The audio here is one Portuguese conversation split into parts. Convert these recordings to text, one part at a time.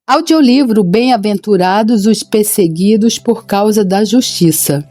Audiolivro Bem-aventurados os perseguidos por causa da justiça,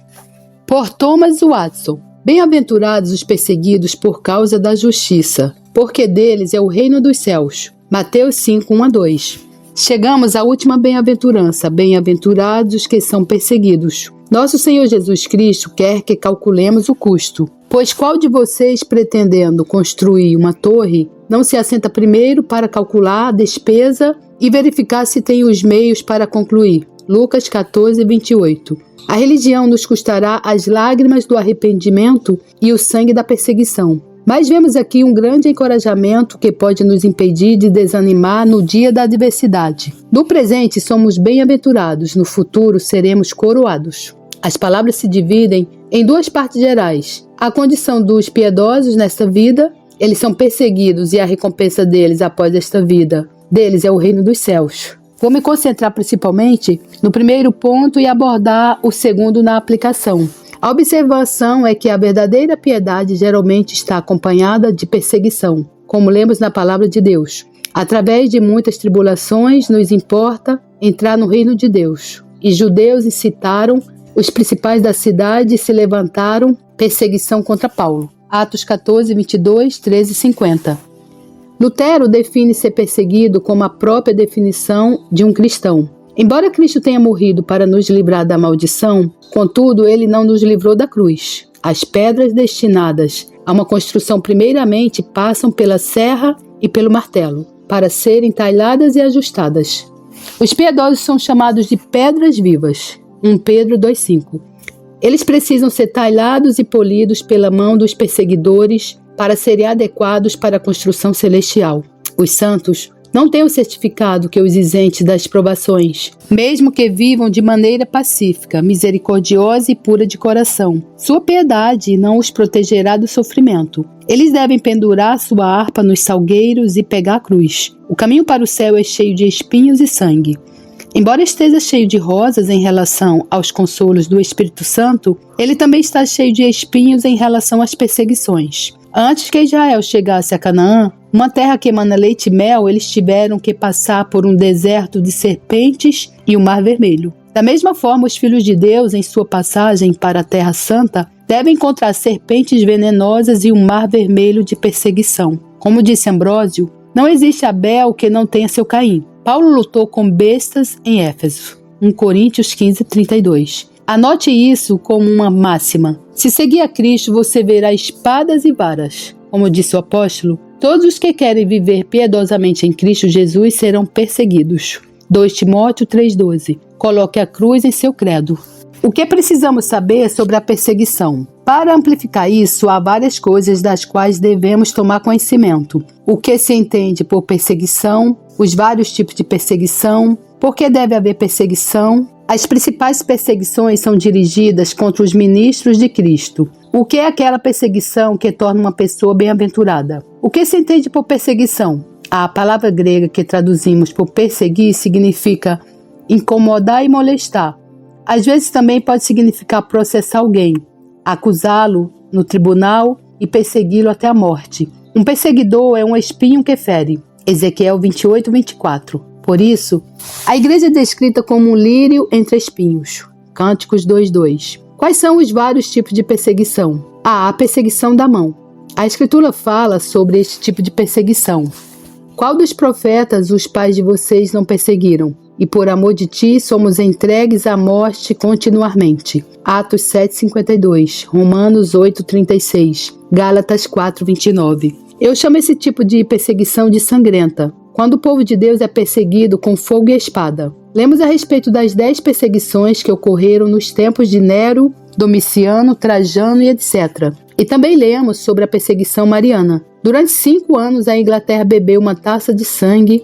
por Thomas Watson. Bem-aventurados os perseguidos por causa da justiça, porque deles é o reino dos céus. Mateus 5, 1-2. Chegamos à última bem-aventurança. Bem-aventurados os que são perseguidos. Nosso Senhor Jesus Cristo quer que calculemos o custo. Pois qual de vocês, pretendendo construir uma torre, não se assenta primeiro para calcular a despesa e verificar se tem os meios para concluir? Lucas 14, 28. A religião nos custará as lágrimas do arrependimento e o sangue da perseguição. Mas vemos aqui um grande encorajamento que pode nos impedir de desanimar no dia da adversidade. No presente somos bem-aventurados, no futuro seremos coroados. As palavras se dividem em duas partes gerais. A condição dos piedosos nesta vida, eles são perseguidos e a recompensa deles após esta vida, deles é o reino dos céus. Vou me concentrar principalmente no primeiro ponto e abordar o segundo na aplicação. A observação é que a verdadeira piedade geralmente está acompanhada de perseguição, como lemos na palavra de Deus. Através de muitas tribulações, nos importa entrar no reino de Deus. E judeus incitaram os principais da cidade e se levantaram perseguição contra Paulo. Atos 14, 22, 13 e 50. Lutero define ser perseguido como a própria definição de um cristão. Embora Cristo tenha morrido para nos livrar da maldição, contudo, ele não nos livrou da cruz. As pedras destinadas a uma construção primeiramente passam pela serra e pelo martelo, para serem talhadas e ajustadas. Os piedosos são chamados de pedras vivas. 1 Pedro 2,5. Eles precisam ser talhados e polidos pela mão dos perseguidores para serem adequados para a construção celestial. Os santos não têm o certificado que os isente das provações, mesmo que vivam de maneira pacífica, misericordiosa e pura de coração. Sua piedade não os protegerá do sofrimento. Eles devem pendurar sua harpa nos salgueiros e pegar a cruz. O caminho para o céu é cheio de espinhos e sangue. Embora esteja cheio de rosas em relação aos consolos do Espírito Santo, ele também está cheio de espinhos em relação às perseguições. Antes que Israel chegasse a Canaã, uma terra que emana leite e mel, eles tiveram que passar por um deserto de serpentes e o Mar Vermelho. Da mesma forma, os filhos de Deus, em sua passagem para a Terra Santa, devem encontrar serpentes venenosas e um Mar Vermelho de perseguição. Como disse Ambrósio, não existe Abel que não tenha seu Caim. Paulo lutou com bestas em Éfeso. 1 Coríntios 15, 32. Anote isso como uma máxima. Se seguir a Cristo, você verá espadas e varas. Como disse o apóstolo, todos os que querem viver piedosamente em Cristo Jesus serão perseguidos. 2 Timóteo 3,12. Coloque a cruz em seu credo. O que precisamos saber sobre a perseguição? Para amplificar isso, há várias coisas das quais devemos tomar conhecimento. O que se entende por perseguição, os vários tipos de perseguição, por que deve haver perseguição. As principais perseguições são dirigidas contra os ministros de Cristo. O que é aquela perseguição que torna uma pessoa bem-aventurada? O que se entende por perseguição? A palavra grega que traduzimos por perseguir significa incomodar e molestar. Às vezes também pode significar processar alguém, acusá-lo no tribunal e persegui-lo até a morte. Um perseguidor é um espinho que fere. Ezequiel 28, 24. Por isso, a igreja é descrita como um lírio entre espinhos. Cânticos 2:2. Quais são os vários tipos de perseguição? A perseguição da mão. A Escritura fala sobre este tipo de perseguição. Qual dos profetas os pais de vocês não perseguiram? E por amor de ti somos entregues à morte continuamente. Atos 7:52, Romanos 8:36, Gálatas 4:29. Eu chamo esse tipo de perseguição de sangrenta, quando o povo de Deus é perseguido com fogo e espada. Lemos a respeito das 10 perseguições que ocorreram nos tempos de Nero, Domiciano, Trajano e etc. E também lemos sobre a perseguição mariana. Durante 5 anos a Inglaterra bebeu uma taça de sangue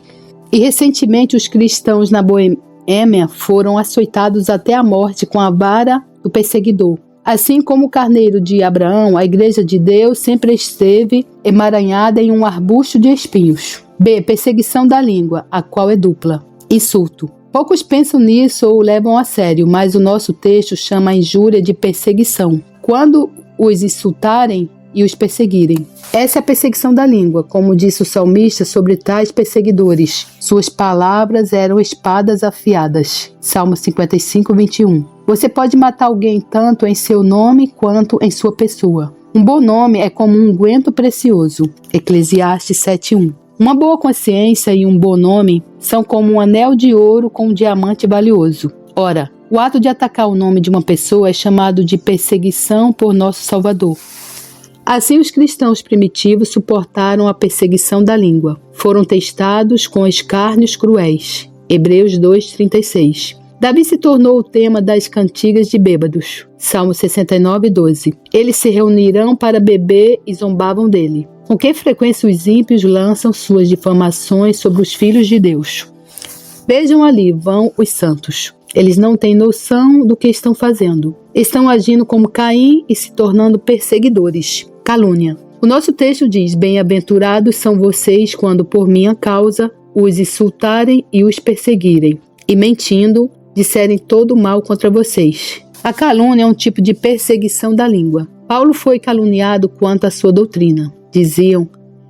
e recentemente os cristãos na Boêmia foram açoitados até a morte com a vara do perseguidor. Assim como o carneiro de Abraão, a igreja de Deus sempre esteve emaranhada em um arbusto de espinhos. B. Perseguição da língua, a qual é dupla. Insulto. Poucos pensam nisso ou o levam a sério, mas o nosso texto chama a injúria de perseguição. Quando os insultarem, e os perseguirem. Essa é a perseguição da língua, como disse o salmista sobre tais perseguidores. Suas palavras eram espadas afiadas. Salmo 55, 21. Você pode matar alguém tanto em seu nome quanto em sua pessoa. Um bom nome é como um unguento precioso. Eclesiastes 7:1. Uma boa consciência e um bom nome são como um anel de ouro com um diamante valioso. Ora, o ato de atacar o nome de uma pessoa é chamado de perseguição por nosso Salvador. Assim, os cristãos primitivos suportaram a perseguição da língua. Foram testados com escárnios cruéis. Hebreus 2:36. Davi se tornou o tema das cantigas de bêbados. Salmo 69, 12. Eles se reunirão para beber e zombavam dele. Com que frequência os ímpios lançam suas difamações sobre os filhos de Deus. Vejam ali, vão os santos. Eles não têm noção do que estão fazendo. Estão agindo como Caim e se tornando perseguidores. Calúnia. O nosso texto diz: bem-aventurados são vocês quando por minha causa os insultarem e os perseguirem, e mentindo, disserem todo mal contra vocês. A calúnia é um tipo de perseguição da língua. Paulo foi caluniado quanto à sua doutrina. Diziam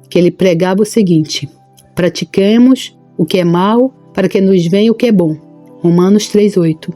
que ele pregava o seguinte: pratiquemos o que é mal para que nos venha o que é bom. Romanos 3:8.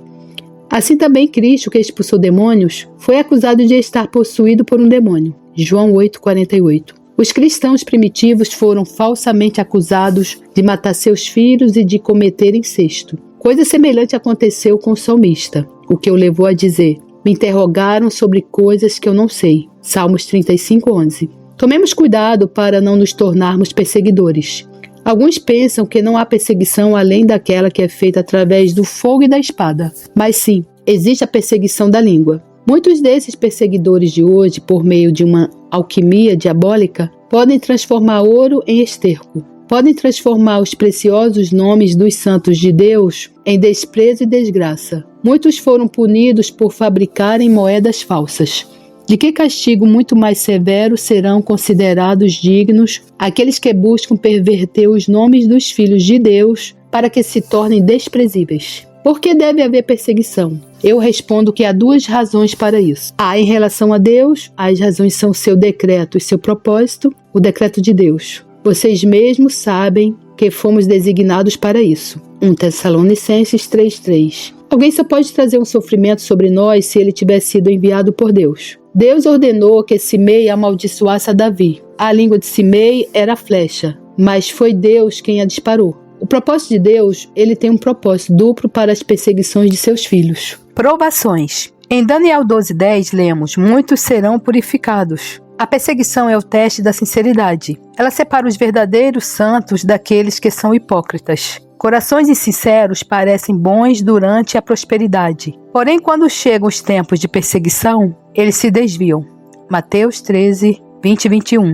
Assim também Cristo, que expulsou demônios, foi acusado de estar possuído por um demônio. João 8:48. Os cristãos primitivos foram falsamente acusados de matar seus filhos e de cometer incesto. Coisa semelhante aconteceu com o salmista, o que o levou a dizer: me interrogaram sobre coisas que eu não sei. Salmos 35:11. Tomemos cuidado para não nos tornarmos perseguidores. Alguns pensam que não há perseguição além daquela que é feita através do fogo e da espada. Mas sim, existe a perseguição da língua. Muitos desses perseguidores de hoje, por meio de uma alquimia diabólica, podem transformar ouro em esterco. Podem transformar os preciosos nomes dos santos de Deus em desprezo e desgraça. Muitos foram punidos por fabricarem moedas falsas. De que castigo muito mais severo serão considerados dignos aqueles que buscam perverter os nomes dos filhos de Deus para que se tornem desprezíveis? Por que deve haver perseguição? Eu respondo que há duas razões para isso. Em relação a Deus, as razões são seu decreto e seu propósito, o decreto de Deus. Vocês mesmos sabem que fomos designados para isso. 1 Tessalonicenses 3:3. Alguém só pode trazer um sofrimento sobre nós se ele tiver sido enviado por Deus. Deus ordenou que Simei amaldiçoasse a Davi. A língua de Simei era flecha, mas foi Deus quem a disparou. O propósito de Deus, ele tem um propósito duplo para as perseguições de seus filhos. Provações. Em Daniel 12:10 lemos: muitos serão purificados. A perseguição é o teste da sinceridade. Ela separa os verdadeiros santos daqueles que são hipócritas. Corações insinceros parecem bons durante a prosperidade. Porém, quando chegam os tempos de perseguição, eles se desviam. Mateus 13, 20 e 21.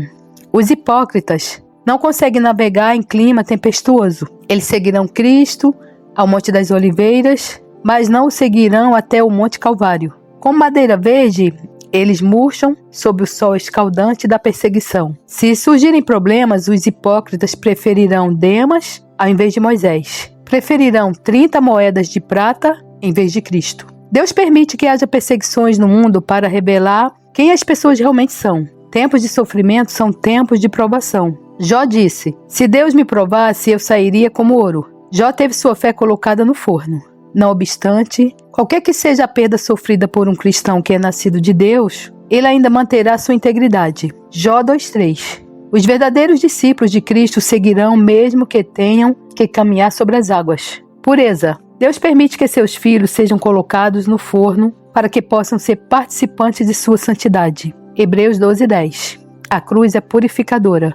Os hipócritas não conseguem navegar em clima tempestuoso. Eles seguirão Cristo ao Monte das Oliveiras, mas não o seguirão até o Monte Calvário. Como madeira verde, eles murcham sob o sol escaldante da perseguição. Se surgirem problemas, os hipócritas preferirão Demas ao invés de Moisés. Preferirão 30 moedas de prata em vez de Cristo. Deus permite que haja perseguições no mundo para revelar quem as pessoas realmente são. Tempos de sofrimento são tempos de provação. Jó disse: se Deus me provasse, eu sairia como ouro. Jó teve sua fé colocada no forno. Não obstante, qualquer que seja a perda sofrida por um cristão que é nascido de Deus, ele ainda manterá sua integridade. Jó 2:3. Os verdadeiros discípulos de Cristo seguirão mesmo que tenham que caminhar sobre as águas. Pureza. Deus permite que seus filhos sejam colocados no forno para que possam ser participantes de sua santidade. Hebreus 12:10. A cruz é purificadora.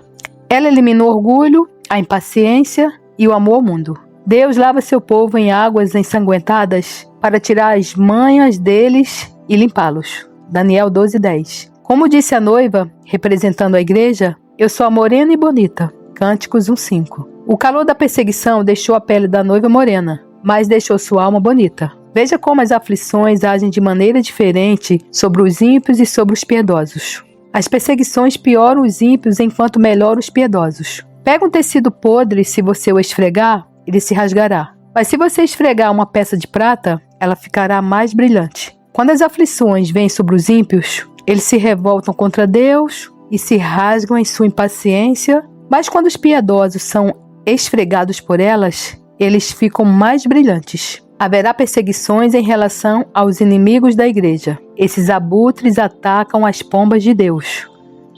Ela elimina o orgulho, a impaciência e o amor ao mundo. Deus lava seu povo em águas ensanguentadas para tirar as manhas deles e limpá-los. Daniel 12:10. Como disse a noiva, representando a igreja, eu sou a morena e bonita. Cânticos 1:5. O calor da perseguição deixou a pele da noiva morena, mas deixou sua alma bonita. Veja como as aflições agem de maneira diferente sobre os ímpios e sobre os piedosos. As perseguições pioram os ímpios enquanto melhoram os piedosos. Pega um tecido podre, se você o esfregar, ele se rasgará. Mas se você esfregar uma peça de prata, ela ficará mais brilhante. Quando as aflições vêm sobre os ímpios, Eles se revoltam contra Deus e se rasgam em sua impaciência, mas quando os piedosos são esfregados por elas, eles ficam mais brilhantes. Haverá perseguições em relação aos inimigos da igreja. Esses abutres atacam as pombas de Deus.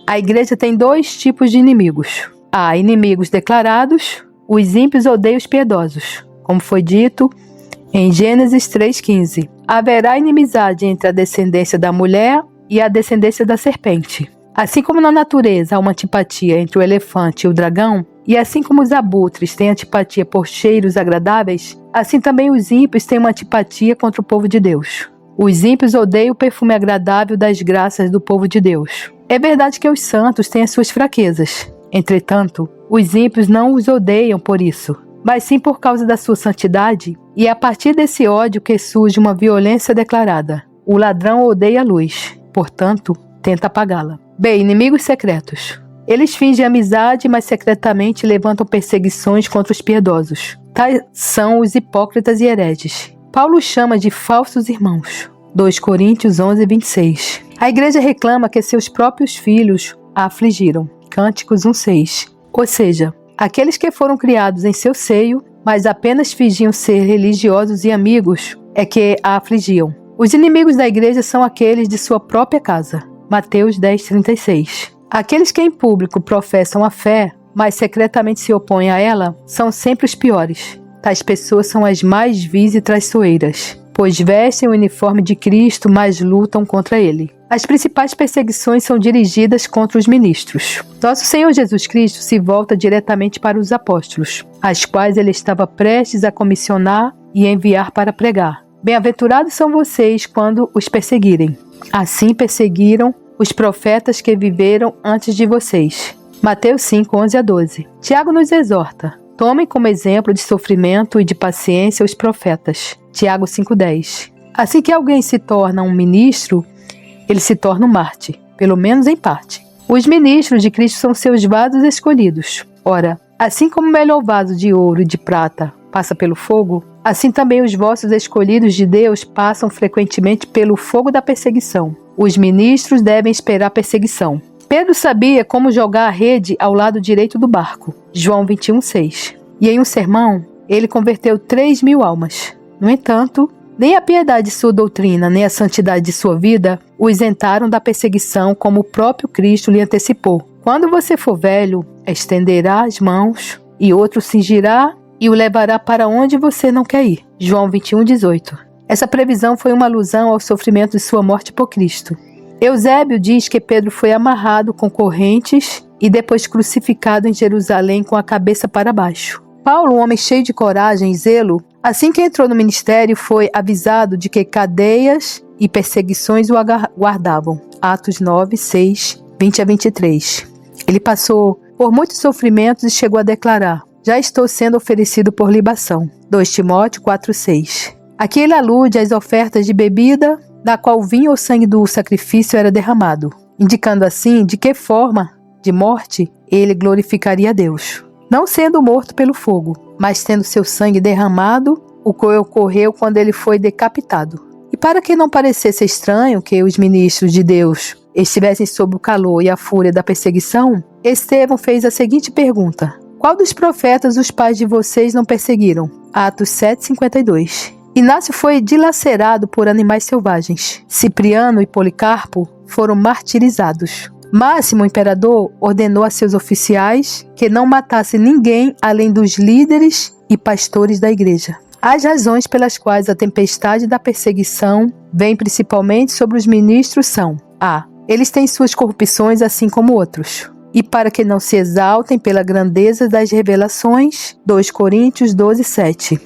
A igreja tem 2 tipos de inimigos. Há inimigos declarados, os ímpios odeiam os piedosos, como foi dito em Gênesis 3,15. Haverá inimizade entre a descendência da mulher e a descendência da serpente. Assim como na natureza há uma antipatia entre o elefante e o dragão, e assim como os abutres têm antipatia por cheiros agradáveis, assim também os ímpios têm uma antipatia contra o povo de Deus. Os ímpios odeiam o perfume agradável das graças do povo de Deus. É verdade que os santos têm as suas fraquezas. Entretanto, os ímpios não os odeiam por isso, mas sim por causa da sua santidade, e é a partir desse ódio que surge uma violência declarada. O ladrão odeia a luz, portanto, tenta apagá-la. B. Inimigos secretos. Eles fingem amizade, mas secretamente levantam perseguições contra os piedosos. Tais são os hipócritas e hereges. Paulo chama de falsos irmãos. 2 Coríntios 11, 26. A igreja reclama que seus próprios filhos a afligiram. Cânticos 1:6. Ou seja, aqueles que foram criados em seu seio, mas apenas fingiam ser religiosos e amigos, é que a afligiam. Os inimigos da igreja são aqueles de sua própria casa. Mateus 10:36. Aqueles que em público professam a fé, mas secretamente se opõem a ela, são sempre os piores. Tais pessoas são as mais vis e traiçoeiras, pois vestem o uniforme de Cristo, mas lutam contra ele. As principais perseguições são dirigidas contra os ministros. Nosso Senhor Jesus Cristo se volta diretamente para os apóstolos, as quais ele estava prestes a comissionar e enviar para pregar. Bem-aventurados são vocês quando os perseguirem. Assim perseguiram os profetas que viveram antes de vocês. Mateus 5, 11 a 12. Tiago nos exorta: tomem como exemplo de sofrimento e de paciência os profetas. Tiago 5:10. Assim que alguém se torna um ministro, ele se torna um mártir, pelo menos em parte. Os ministros de Cristo são seus vasos escolhidos. Ora, assim como o melhor vaso de ouro e de prata passa pelo fogo, assim também os vossos escolhidos de Deus passam frequentemente pelo fogo da perseguição. Os ministros devem esperar perseguição. Pedro sabia como jogar a rede ao lado direito do barco. João 21:6. E em um sermão, ele converteu 3.000 almas. No entanto, nem a piedade de sua doutrina, nem a santidade de sua vida o isentaram da perseguição, como o próprio Cristo lhe antecipou. Quando você for velho, estenderá as mãos, e outro cingirá e o levará para onde você não quer ir. João 21:18. Essa previsão foi uma alusão ao sofrimento de sua morte por Cristo. Eusébio diz que Pedro foi amarrado com correntes e depois crucificado em Jerusalém com a cabeça para baixo. Paulo, um homem cheio de coragem e zelo, assim que entrou no ministério, foi avisado de que cadeias e perseguições o aguardavam. Atos 9, 6, 20 a 23. Ele passou por muitos sofrimentos e chegou a declarar: já estou sendo oferecido por libação. 2 Timóteo 4, 6. Aqui ele alude às ofertas de bebida, na qual o vinho ou sangue do sacrifício era derramado, indicando assim de que forma de morte ele glorificaria a Deus. Não sendo morto pelo fogo, mas tendo seu sangue derramado, o que ocorreu quando ele foi decapitado. E para que não parecesse estranho que os ministros de Deus estivessem sob o calor e a fúria da perseguição, Estevão fez a seguinte pergunta: qual dos profetas os pais de vocês não perseguiram? Atos 7:52. Inácio foi dilacerado por animais selvagens. Cipriano e Policarpo foram martirizados. Máximo, o imperador, ordenou a seus oficiais que não matassem ninguém além dos líderes e pastores da igreja. As razões pelas quais a tempestade da perseguição vem principalmente sobre os ministros são: a. Eles têm suas corrupções assim como outros. E para que não se exaltem pela grandeza das revelações, 2 Coríntios 12, 7.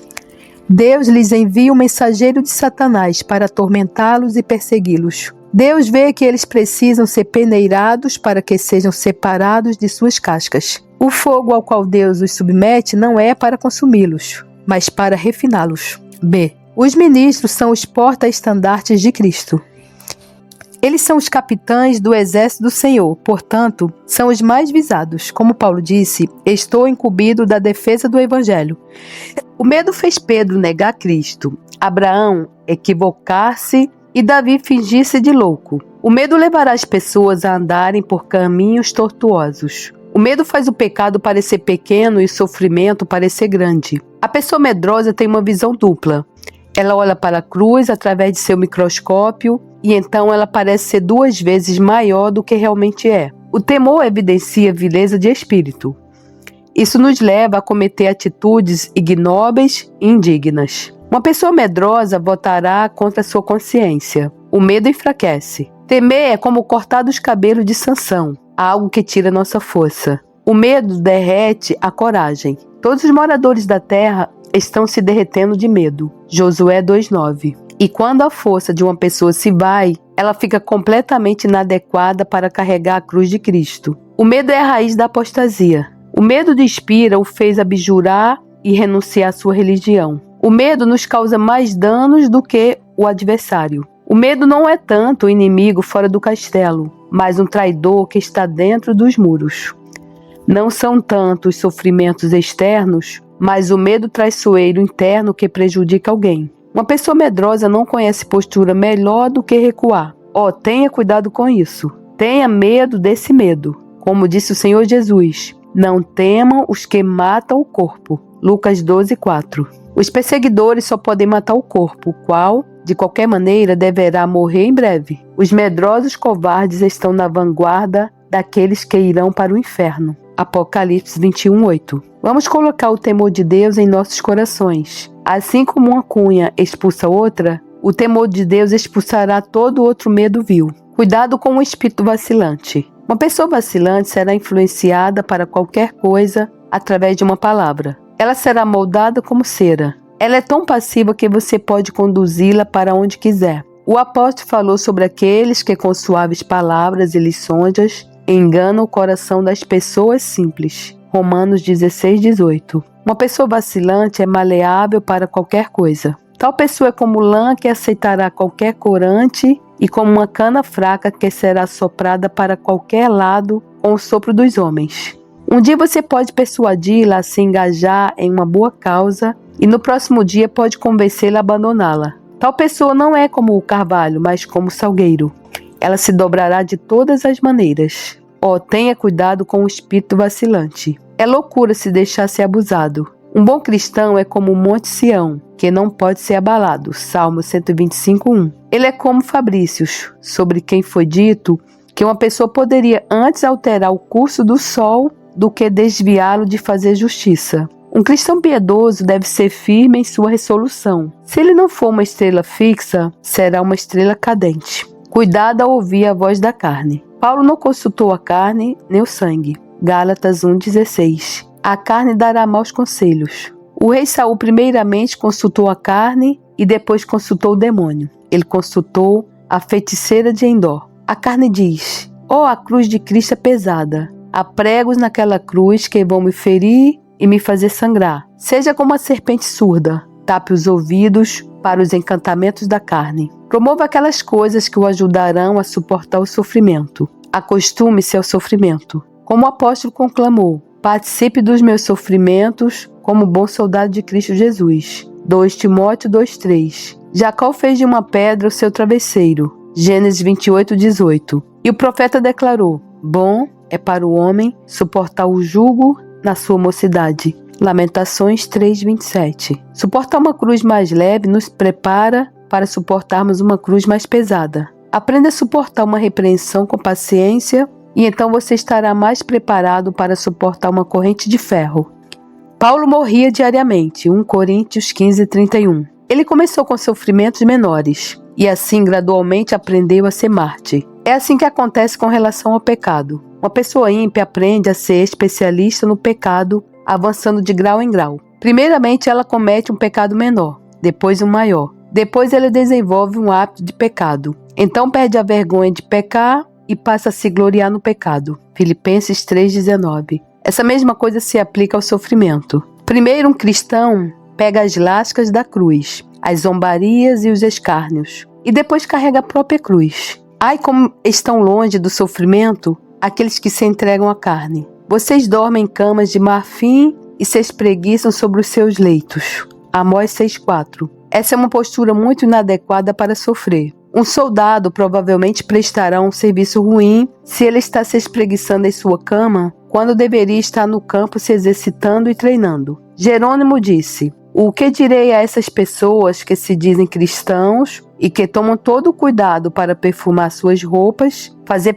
Deus lhes envia um mensageiro de Satanás para atormentá-los e persegui-los. Deus vê que eles precisam ser peneirados para que sejam separados de suas cascas. O fogo ao qual Deus os submete não é para consumi-los, mas para refiná-los. B. Os ministros são os porta-estandartes de Cristo. Eles são os capitães do exército do Senhor, portanto, são os mais visados. Como Paulo disse: estou incumbido da defesa do Evangelho. O medo fez Pedro negar Cristo, Abraão equivocar-se e Davi fingir-se de louco. O medo levará as pessoas a andarem por caminhos tortuosos. O medo faz o pecado parecer pequeno e o sofrimento parecer grande. A pessoa medrosa tem uma visão dupla. Ela olha para a cruz através de seu microscópio e então ela parece ser 2 vezes maior do que realmente é. O temor evidencia vileza de espírito. Isso nos leva a cometer atitudes ignóbeis e indignas. Uma pessoa medrosa votará contra sua consciência. O medo enfraquece. Temer é como cortar dos cabelos de Sansão, algo que tira nossa força. O medo derrete a coragem. Todos os moradores da terra estão se derretendo de medo. Josué 2:9. E quando a força de uma pessoa se vai, ela fica completamente inadequada para carregar a cruz de Cristo. O medo é a raiz da apostasia. O medo de Espira o fez abjurar e renunciar à sua religião. O medo nos causa mais danos do que o adversário. O medo não é tanto o inimigo fora do castelo, mas um traidor que está dentro dos muros. Não são tanto os sofrimentos externos, mas o medo traiçoeiro interno que prejudica alguém. Uma pessoa medrosa não conhece postura melhor do que recuar. Tenha cuidado com isso. Tenha medo desse medo. Como disse o Senhor Jesus, não temam os que matam o corpo. Lucas 12:4. Os perseguidores só podem matar o corpo, o qual, de qualquer maneira, deverá morrer em breve. Os medrosos covardes estão na vanguarda daqueles que irão para o inferno. Apocalipse 21:8. Vamos colocar o temor de Deus em nossos corações. Assim como uma cunha expulsa outra, o temor de Deus expulsará todo outro medo vil. Cuidado com o espírito vacilante. Uma pessoa vacilante será influenciada para qualquer coisa através de uma palavra. Ela será moldada como cera. Ela é tão passiva que você pode conduzi-la para onde quiser. O apóstolo falou sobre aqueles que com suaves palavras e lisonjas enganam o coração das pessoas simples. Romanos 16:18. Uma pessoa vacilante é maleável para qualquer coisa. Tal pessoa é como lã que aceitará qualquer corante e como uma cana fraca que será soprada para qualquer lado com o sopro dos homens. Um dia você pode persuadi-la a se engajar em uma boa causa e no próximo dia pode convencê-la a abandoná-la. Tal pessoa não é como o carvalho, mas como o salgueiro. Ela se dobrará de todas as maneiras. Tenha cuidado com o espírito vacilante. É loucura se deixar ser abusado. Um bom cristão é como o Monte Sião, que não pode ser abalado. Salmo 125:1. Ele é como Fabrícios, sobre quem foi dito que uma pessoa poderia antes alterar o curso do sol do que desviá-lo de fazer justiça. Um cristão piedoso deve ser firme em sua resolução. Se ele não for uma estrela fixa, será uma estrela cadente. Cuidado ao ouvir a voz da carne. Paulo não consultou a carne nem o sangue. Gálatas 1:16. A carne dará maus conselhos. O rei Saul primeiramente consultou a carne e depois consultou o demônio. Ele consultou a feiticeira de Endor. A carne diz: a cruz de Cristo é pesada. Há pregos naquela cruz que vão me ferir e me fazer sangrar. Seja como uma serpente surda. Tape os ouvidos para os encantamentos da carne. Promova aquelas coisas que o ajudarão a suportar o sofrimento. Acostume-se ao sofrimento. Como o apóstolo conclamou: participe dos meus sofrimentos como bom soldado de Cristo Jesus. 2 Timóteo 2:3. Jacó fez de uma pedra o seu travesseiro. Gênesis 28:18. E o profeta declarou: bom é para o homem suportar o jugo na sua mocidade. Lamentações 3:27. Suportar uma cruz mais leve nos prepara para suportarmos uma cruz mais pesada. Aprenda a suportar uma repreensão com paciência e então você estará mais preparado para suportar uma corrente de ferro. Paulo morria diariamente. 1 Coríntios 15:31. Ele começou com sofrimentos menores e assim gradualmente aprendeu a ser mártir. É assim que acontece com relação ao pecado. Uma pessoa ímpia aprende a ser especialista no pecado, avançando de grau em grau. Primeiramente, ela comete um pecado menor, depois um maior. Depois, ela desenvolve um hábito de pecado. Então, perde a vergonha de pecar e passa a se gloriar no pecado. Filipenses 3:19. Essa mesma coisa se aplica ao sofrimento. Primeiro, um cristão pega as lascas da cruz, as zombarias e os escárnios, e depois carrega a própria cruz. Ai, como estão longe do sofrimento aqueles que se entregam à carne. Vocês dormem em camas de marfim e se espreguiçam sobre os seus leitos. Amós 6:4. Essa é uma postura muito inadequada para sofrer. Um soldado provavelmente prestará um serviço ruim se ele está se espreguiçando em sua cama, quando deveria estar no campo se exercitando e treinando. Jerônimo disse: "O que direi a essas pessoas que se dizem cristãos e que tomam todo o cuidado para perfumar suas roupas, fazer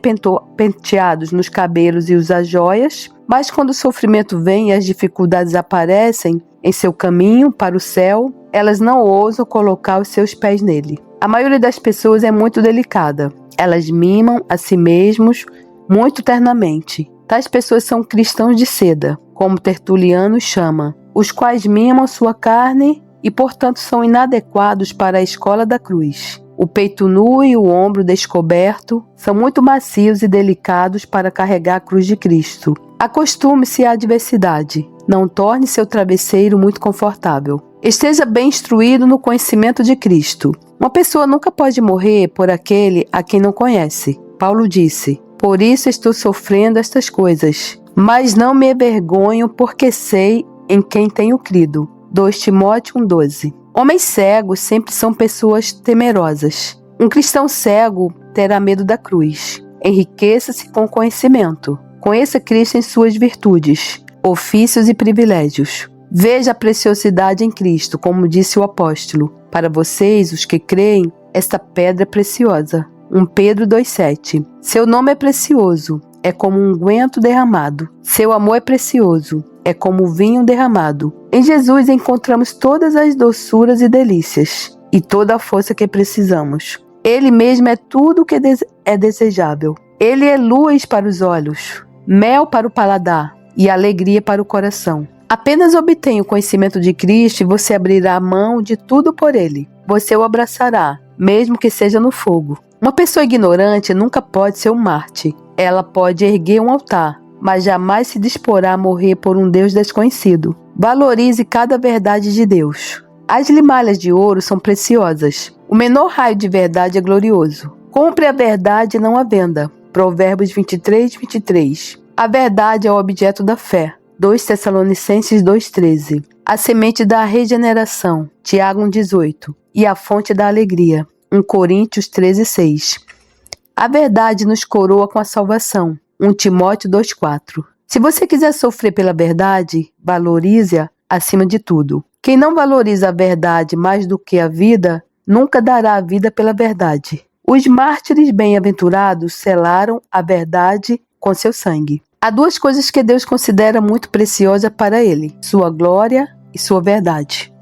penteados nos cabelos e usar joias, mas quando o sofrimento vem e as dificuldades aparecem em seu caminho para o céu, elas não ousam colocar os seus pés nele?" A maioria das pessoas é muito delicada. Elas mimam a si mesmos muito ternamente. Tais pessoas são cristãos de seda, como Tertuliano chama, os quais mimam sua carne e, portanto, são inadequados para a escola da cruz. O peito nu e o ombro descoberto são muito macios e delicados para carregar a cruz de Cristo. Acostume-se à adversidade. Não torne seu travesseiro muito confortável. Esteja bem instruído no conhecimento de Cristo. Uma pessoa nunca pode morrer por aquele a quem não conhece. Paulo disse: "Por isso estou sofrendo estas coisas, mas não me envergonho, porque sei em quem tenho crido." 2 Timóteo 1,12. Homens cegos sempre são pessoas temerosas. Um cristão cego terá medo da cruz. Enriqueça-se com conhecimento. Conheça Cristo em suas virtudes, ofícios e privilégios. Veja a preciosidade em Cristo, como disse o apóstolo. Para vocês, os que creem, esta pedra é preciosa. 1 Pedro 2,7. Seu nome é precioso, é como um unguento derramado. Seu amor é precioso, é como vinho derramado. Em Jesus encontramos todas as doçuras e delícias, e toda a força que precisamos. Ele mesmo é tudo o que é desejável. Ele é luz para os olhos, mel para o paladar e alegria para o coração. Apenas obtenha o conhecimento de Cristo e você abrirá a mão de tudo por Ele. Você o abraçará, mesmo que seja no fogo. Uma pessoa ignorante nunca pode ser um mártir. Ela pode erguer um altar, mas jamais se disporá a morrer por um Deus desconhecido. Valorize cada verdade de Deus. As limalhas de ouro são preciosas. O menor raio de verdade é glorioso. Compre a verdade e não a venda. Provérbios 23:23. A verdade é o objeto da fé. 2 Tessalonicenses 2,13. A semente da regeneração. Tiago 1,18. E a fonte da alegria. 1 Coríntios 13,6. A verdade nos coroa com a salvação. 1 Timóteo 2,4. Se você quiser sofrer pela verdade, valorize-a acima de tudo. Quem não valoriza a verdade mais do que a vida, nunca dará a vida pela verdade. Os mártires bem-aventurados selaram a verdade com seu sangue. Há duas coisas que Deus considera muito preciosas para Ele: sua glória e sua verdade.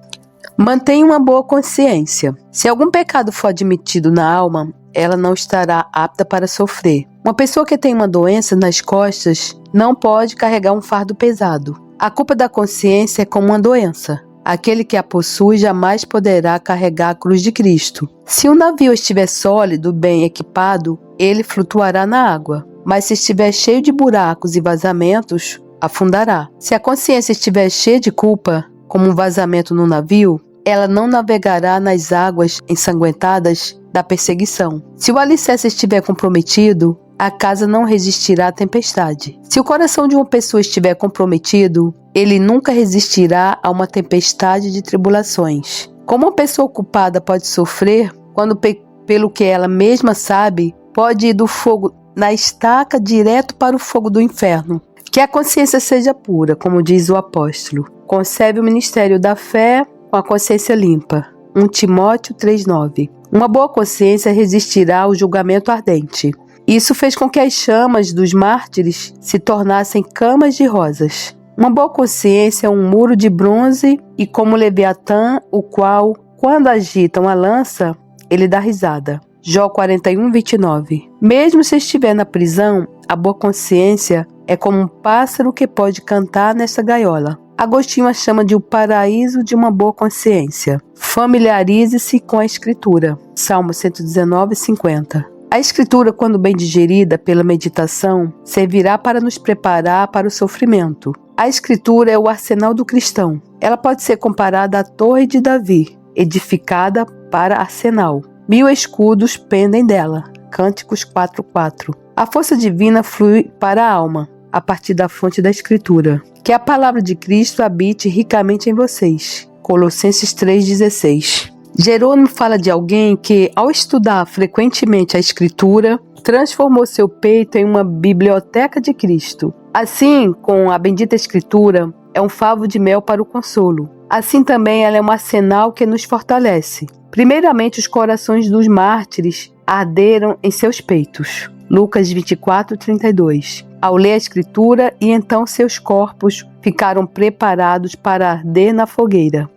Mantenha uma boa consciência. Se algum pecado for admitido na alma, ela não estará apta para sofrer. Uma pessoa que tem uma doença nas costas não pode carregar um fardo pesado. A culpa da consciência é como uma doença. Aquele que a possui jamais poderá carregar a cruz de Cristo. Se um navio estiver sólido, bem equipado, ele flutuará na água. Mas se estiver cheio de buracos e vazamentos, afundará. Se a consciência estiver cheia de culpa, como um vazamento no navio, ela não navegará nas águas ensanguentadas da perseguição. Se o alicerce estiver comprometido, a casa não resistirá à tempestade. Se o coração de uma pessoa estiver comprometido, ele nunca resistirá a uma tempestade de tribulações. Como uma pessoa ocupada pode sofrer, quando pelo que ela mesma sabe, pode ir do fogo na estaca direto para o fogo do inferno. Que a consciência seja pura, como diz o apóstolo. Conserve o ministério da fé com a consciência limpa. 1 Timóteo 3,9. Uma boa consciência resistirá ao julgamento ardente. Isso fez com que as chamas dos mártires se tornassem camas de rosas. Uma boa consciência é um muro de bronze e como Leviatã, o qual, quando agita uma lança, ele dá risada. Jó 41:29. Mesmo se estiver na prisão, a boa consciência é como um pássaro que pode cantar nessa gaiola. Agostinho a chama de o paraíso de uma boa consciência. Familiarize-se com a Escritura. Salmo 119:50. A Escritura, quando bem digerida pela meditação, servirá para nos preparar para o sofrimento. A Escritura é o arsenal do cristão. Ela pode ser comparada à torre de Davi, edificada para arsenal. 1000 escudos pendem dela. Cânticos 4:4. A força divina flui para a alma, a partir da fonte da Escritura. Que a palavra de Cristo habite ricamente em vocês. Colossenses 3:16. Jerônimo fala de alguém que, ao estudar frequentemente a Escritura, transformou seu peito em uma biblioteca de Cristo. Assim, com a bendita Escritura, é um favo de mel para o consolo. Assim também ela é um arsenal que nos fortalece. Primeiramente, os corações dos mártires arderam em seus peitos. Lucas 24:32. Ao ler a Escritura, e então seus corpos ficaram preparados para arder na fogueira.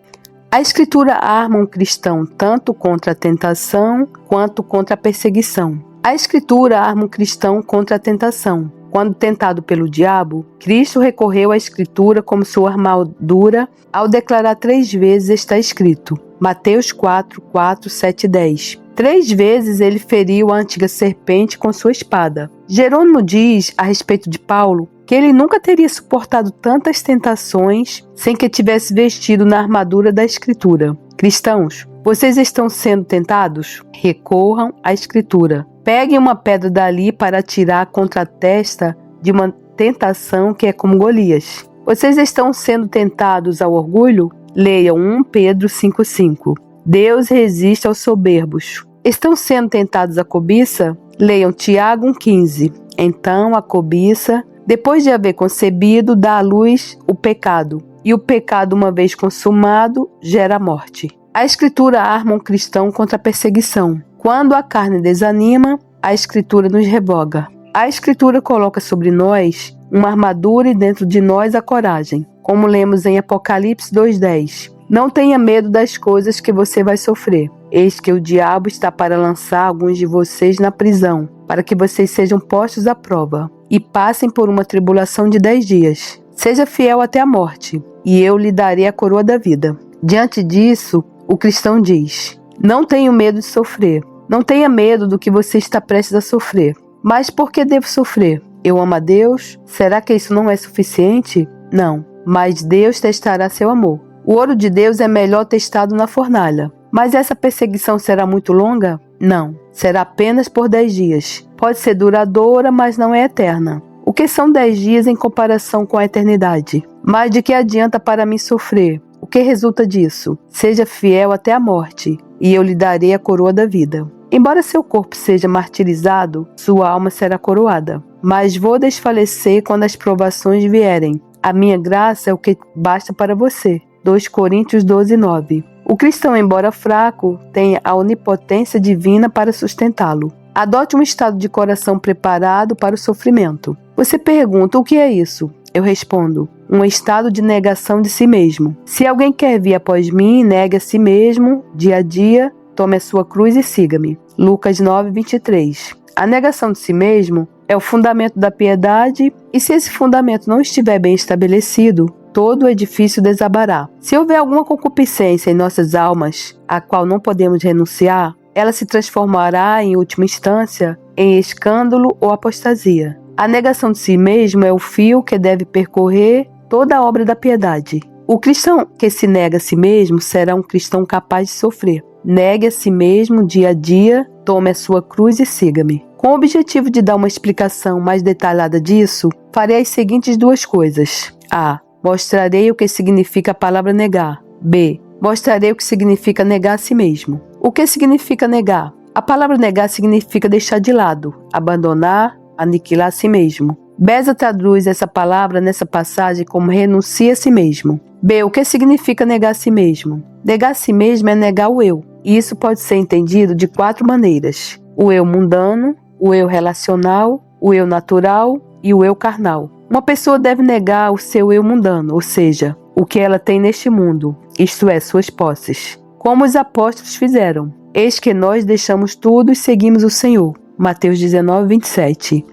A Escritura arma um cristão tanto contra a tentação quanto contra a perseguição. A Escritura arma um cristão contra a tentação. Quando tentado pelo diabo, Cristo recorreu à Escritura como sua armadura ao declarar 3 vezes está escrito. Mateus 4, 7 e 10. 3 vezes ele feriu a antiga serpente com sua espada. Jerônimo diz a respeito de Paulo que ele nunca teria suportado tantas tentações sem que tivesse vestido na armadura da Escritura. Cristãos, vocês estão sendo tentados? Recorram à Escritura. Peguem uma pedra dali para atirar contra a testa de uma tentação que é como Golias. Vocês estão sendo tentados ao orgulho? Leiam 1 Pedro 5:5. Deus resiste aos soberbos. Estão sendo tentados à cobiça? Leiam Tiago 1,15. Então a cobiça, depois de haver concebido, dá à luz o pecado. E o pecado, uma vez consumado, gera a morte. A Escritura arma um cristão contra a perseguição. Quando a carne desanima, a Escritura nos revoga. A Escritura coloca sobre nós uma armadura e dentro de nós a coragem. Como lemos em Apocalipse 2:10. Não tenha medo das coisas que você vai sofrer. Eis que o diabo está para lançar alguns de vocês na prisão, para que vocês sejam postos à prova e passem por uma tribulação de 10 dias. Seja fiel até a morte, e eu lhe darei a coroa da vida. Diante disso, o cristão diz: não tenho medo de sofrer. Não tenha medo do que você está prestes a sofrer. Mas por que devo sofrer? Eu amo a Deus? Será que isso não é suficiente? Não, mas Deus testará seu amor. O ouro de Deus é melhor testado na fornalha. Mas essa perseguição será muito longa? Não, será apenas por 10 dias. Pode ser duradoura, mas não é eterna. O que são 10 dias em comparação com a eternidade? Mas de que adianta para mim sofrer? O que resulta disso? Seja fiel até a morte, e eu lhe darei a coroa da vida. Embora seu corpo seja martirizado, sua alma será coroada. Mas vou desfalecer quando as provações vierem. A minha graça é o que basta para você. 2 Coríntios 12:9. O cristão, embora fraco, tem a onipotência divina para sustentá-lo. Adote um estado de coração preparado para o sofrimento. Você pergunta, o que é isso? Eu respondo, um estado de negação de si mesmo. Se alguém quer vir após mim, negue a si mesmo, dia a dia, tome a sua cruz e siga-me. Lucas 9:23. A negação de si mesmo é o fundamento da piedade, e se esse fundamento não estiver bem estabelecido, todo o edifício desabará. Se houver alguma concupiscência em nossas almas, a qual não podemos renunciar, ela se transformará, em última instância, em escândalo ou apostasia. A negação de si mesmo é o fio que deve percorrer toda a obra da piedade. O cristão que se nega a si mesmo será um cristão capaz de sofrer. Negue a si mesmo dia a dia, tome a sua cruz e siga-me. Com o objetivo de dar uma explicação mais detalhada disso, farei as seguintes 2 coisas. A. Mostrarei o que significa a palavra negar. B. Mostrarei o que significa negar a si mesmo. O que significa negar? A palavra negar significa deixar de lado, abandonar, aniquilar a si mesmo. Beza traduz essa palavra nessa passagem como renuncia a si mesmo. B. O que significa negar a si mesmo? Negar a si mesmo é negar o eu. E isso pode ser entendido de 4 maneiras. O eu mundano, o eu relacional, o eu natural e o eu carnal. Uma pessoa deve negar o seu eu mundano, ou seja, o que ela tem neste mundo, isto é, suas posses. Como os apóstolos fizeram. Eis que nós deixamos tudo e seguimos o Senhor. Mateus 19:27.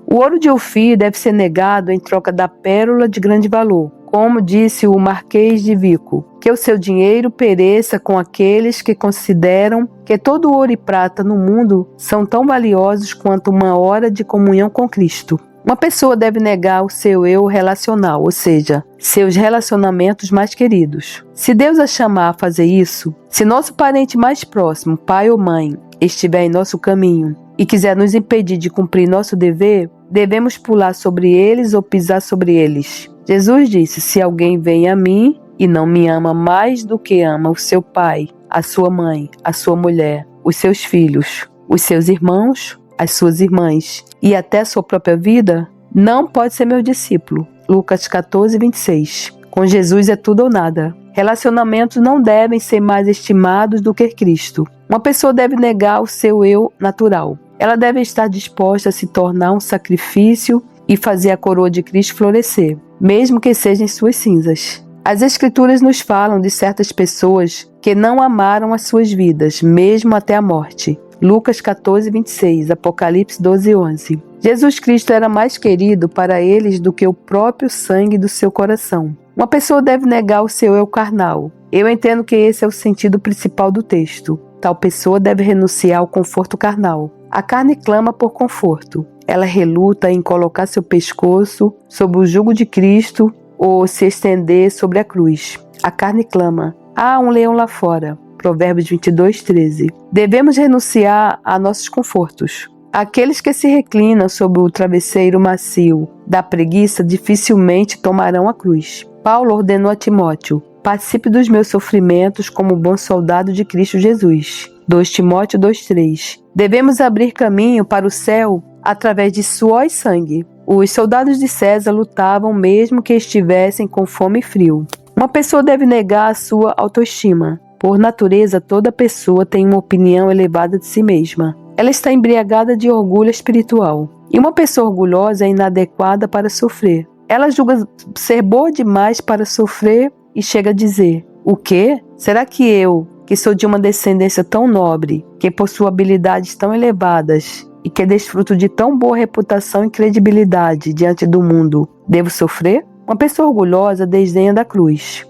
O ouro de Ofir deve ser negado em troca da pérola de grande valor. Como disse o Marquês de Vico, que o seu dinheiro pereça com aqueles que consideram que todo ouro e prata no mundo são tão valiosos quanto uma hora de comunhão com Cristo. Uma pessoa deve negar o seu eu relacional, ou seja, seus relacionamentos mais queridos. Se Deus a chamar a fazer isso, se nosso parente mais próximo, pai ou mãe, estiver em nosso caminho e quiser nos impedir de cumprir nosso dever, devemos pular sobre eles ou pisar sobre eles. Jesus disse, se alguém vem a mim e não me ama mais do que ama o seu pai, a sua mãe, a sua mulher, os seus filhos, os seus irmãos, as suas irmãs e até a sua própria vida, não pode ser meu discípulo. Lucas 14, 26. Com Jesus é tudo ou nada. Relacionamentos não devem ser mais estimados do que Cristo. Uma pessoa deve negar o seu eu natural. Ela deve estar disposta a se tornar um sacrifício e fazer a coroa de Cristo florescer, mesmo que sejam em suas cinzas. As Escrituras nos falam de certas pessoas que não amaram as suas vidas, mesmo até a morte. Lucas 14, 26, Apocalipse 12, 11. Jesus Cristo era mais querido para eles do que o próprio sangue do seu coração. Uma pessoa deve negar o seu eu carnal. Eu entendo que esse é o sentido principal do texto. Tal pessoa deve renunciar ao conforto carnal. A carne clama por conforto. Ela reluta em colocar seu pescoço sob o jugo de Cristo ou se estender sobre a cruz. A carne clama: há um leão lá fora. Provérbios 22, 13. Devemos renunciar a nossos confortos. Aqueles que se reclinam sobre o travesseiro macio da preguiça dificilmente tomarão a cruz. Paulo ordenou a Timóteo: participe dos meus sofrimentos como bom soldado de Cristo Jesus. 2 Timóteo 2,3. Devemos abrir caminho para o céu através de suor e sangue. Os soldados de César lutavam mesmo que estivessem com fome e frio. Uma pessoa deve negar a sua autoestima. Por natureza, toda pessoa tem uma opinião elevada de si mesma. Ela está embriagada de orgulho espiritual. E uma pessoa orgulhosa é inadequada para sofrer. Ela julga ser boa demais para sofrer e chega a dizer: o quê? Será que eu, que sou de uma descendência tão nobre, que possuo habilidades tão elevadas e que desfruto de tão boa reputação e credibilidade diante do mundo, devo sofrer? Uma pessoa orgulhosa desdenha da cruz.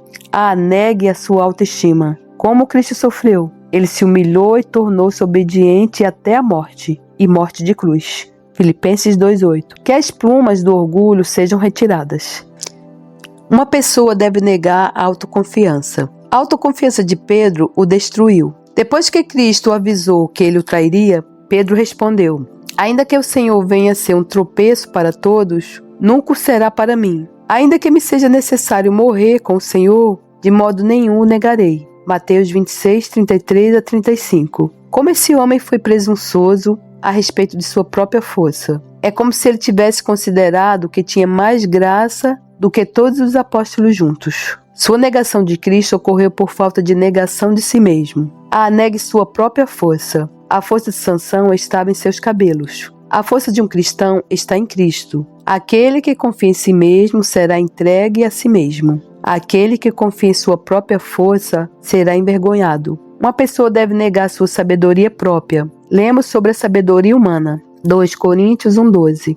Negue a sua autoestima. Como Cristo sofreu? Ele se humilhou e tornou-se obediente até a morte, e morte de cruz. Filipenses 2,8. Que as plumas do orgulho sejam retiradas. Uma pessoa deve negar a autoconfiança. A autoconfiança de Pedro o destruiu. Depois que Cristo avisou que ele o trairia, Pedro respondeu: ainda que o Senhor venha a ser um tropeço para todos, nunca o será para mim. Ainda que me seja necessário morrer com o Senhor, de modo nenhum o negarei. Mateus 26, 33 a 35. Como esse homem foi presunçoso a respeito de sua própria força. É como se ele tivesse considerado que tinha mais graça do que todos os apóstolos juntos. Sua negação de Cristo ocorreu por falta de negação de si mesmo. Negue sua própria força. A força de Sansão estava em seus cabelos. A força de um cristão está em Cristo. Aquele que confia em si mesmo será entregue a si mesmo. Aquele que confia em sua própria força será envergonhado. Uma pessoa deve negar sua sabedoria própria. Lemos sobre a sabedoria humana. 2 Coríntios 1,12.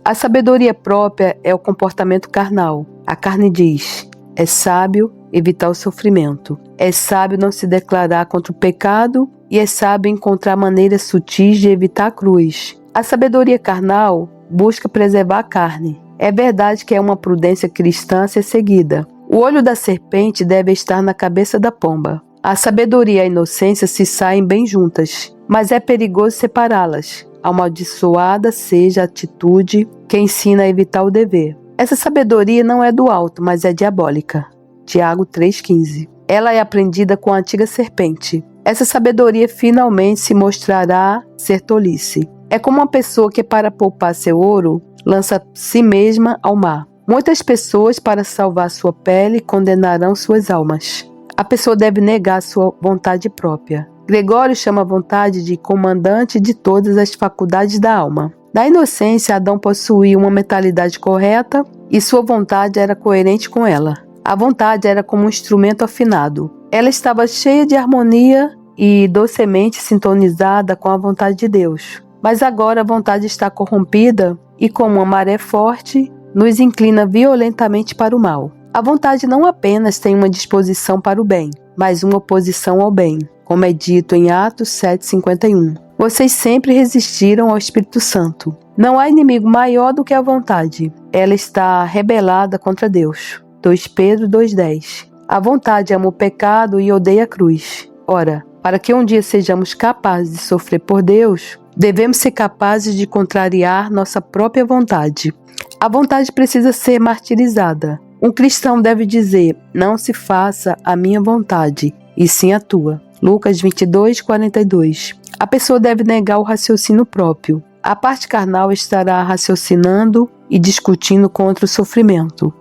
A sabedoria própria é o comportamento carnal. A carne diz: é sábio evitar o sofrimento. É sábio não se declarar contra o pecado e é sábio encontrar maneiras sutis de evitar a cruz. A sabedoria carnal busca preservar a carne. É verdade que é uma prudência cristã a ser seguida. O olho da serpente deve estar na cabeça da pomba. A sabedoria e a inocência se saem bem juntas, mas é perigoso separá-las. Amaldiçoada seja a atitude que ensina a evitar o dever. Essa sabedoria não é do alto, mas é diabólica. Tiago 3,15. Ela é aprendida com a antiga serpente. Essa sabedoria finalmente se mostrará ser tolice. É como uma pessoa que, para poupar seu ouro, lança si mesma ao mar. Muitas pessoas, para salvar sua pele, condenarão suas almas. A pessoa deve negar sua vontade própria. Gregório chama a vontade de comandante de todas as faculdades da alma. Na inocência, Adão possuía uma mentalidade correta e sua vontade era coerente com ela. A vontade era como um instrumento afinado. Ela estava cheia de harmonia e docemente sintonizada com a vontade de Deus. Mas agora a vontade está corrompida e, como uma maré forte, nos inclina violentamente para o mal. A vontade não apenas tem uma disposição para o bem, mas uma oposição ao bem, como é dito em Atos 7,51. Vocês sempre resistiram ao Espírito Santo. Não há inimigo maior do que a vontade. Ela está rebelada contra Deus. 2 Pedro 2,10. A vontade ama o pecado e odeia a cruz. Ora, para que um dia sejamos capazes de sofrer por Deus, devemos ser capazes de contrariar nossa própria vontade. A vontade precisa ser martirizada. Um cristão deve dizer: não se faça a minha vontade, e sim a tua. Lucas 22:42. A pessoa deve negar o raciocínio próprio. A parte carnal estará raciocinando e discutindo contra o sofrimento.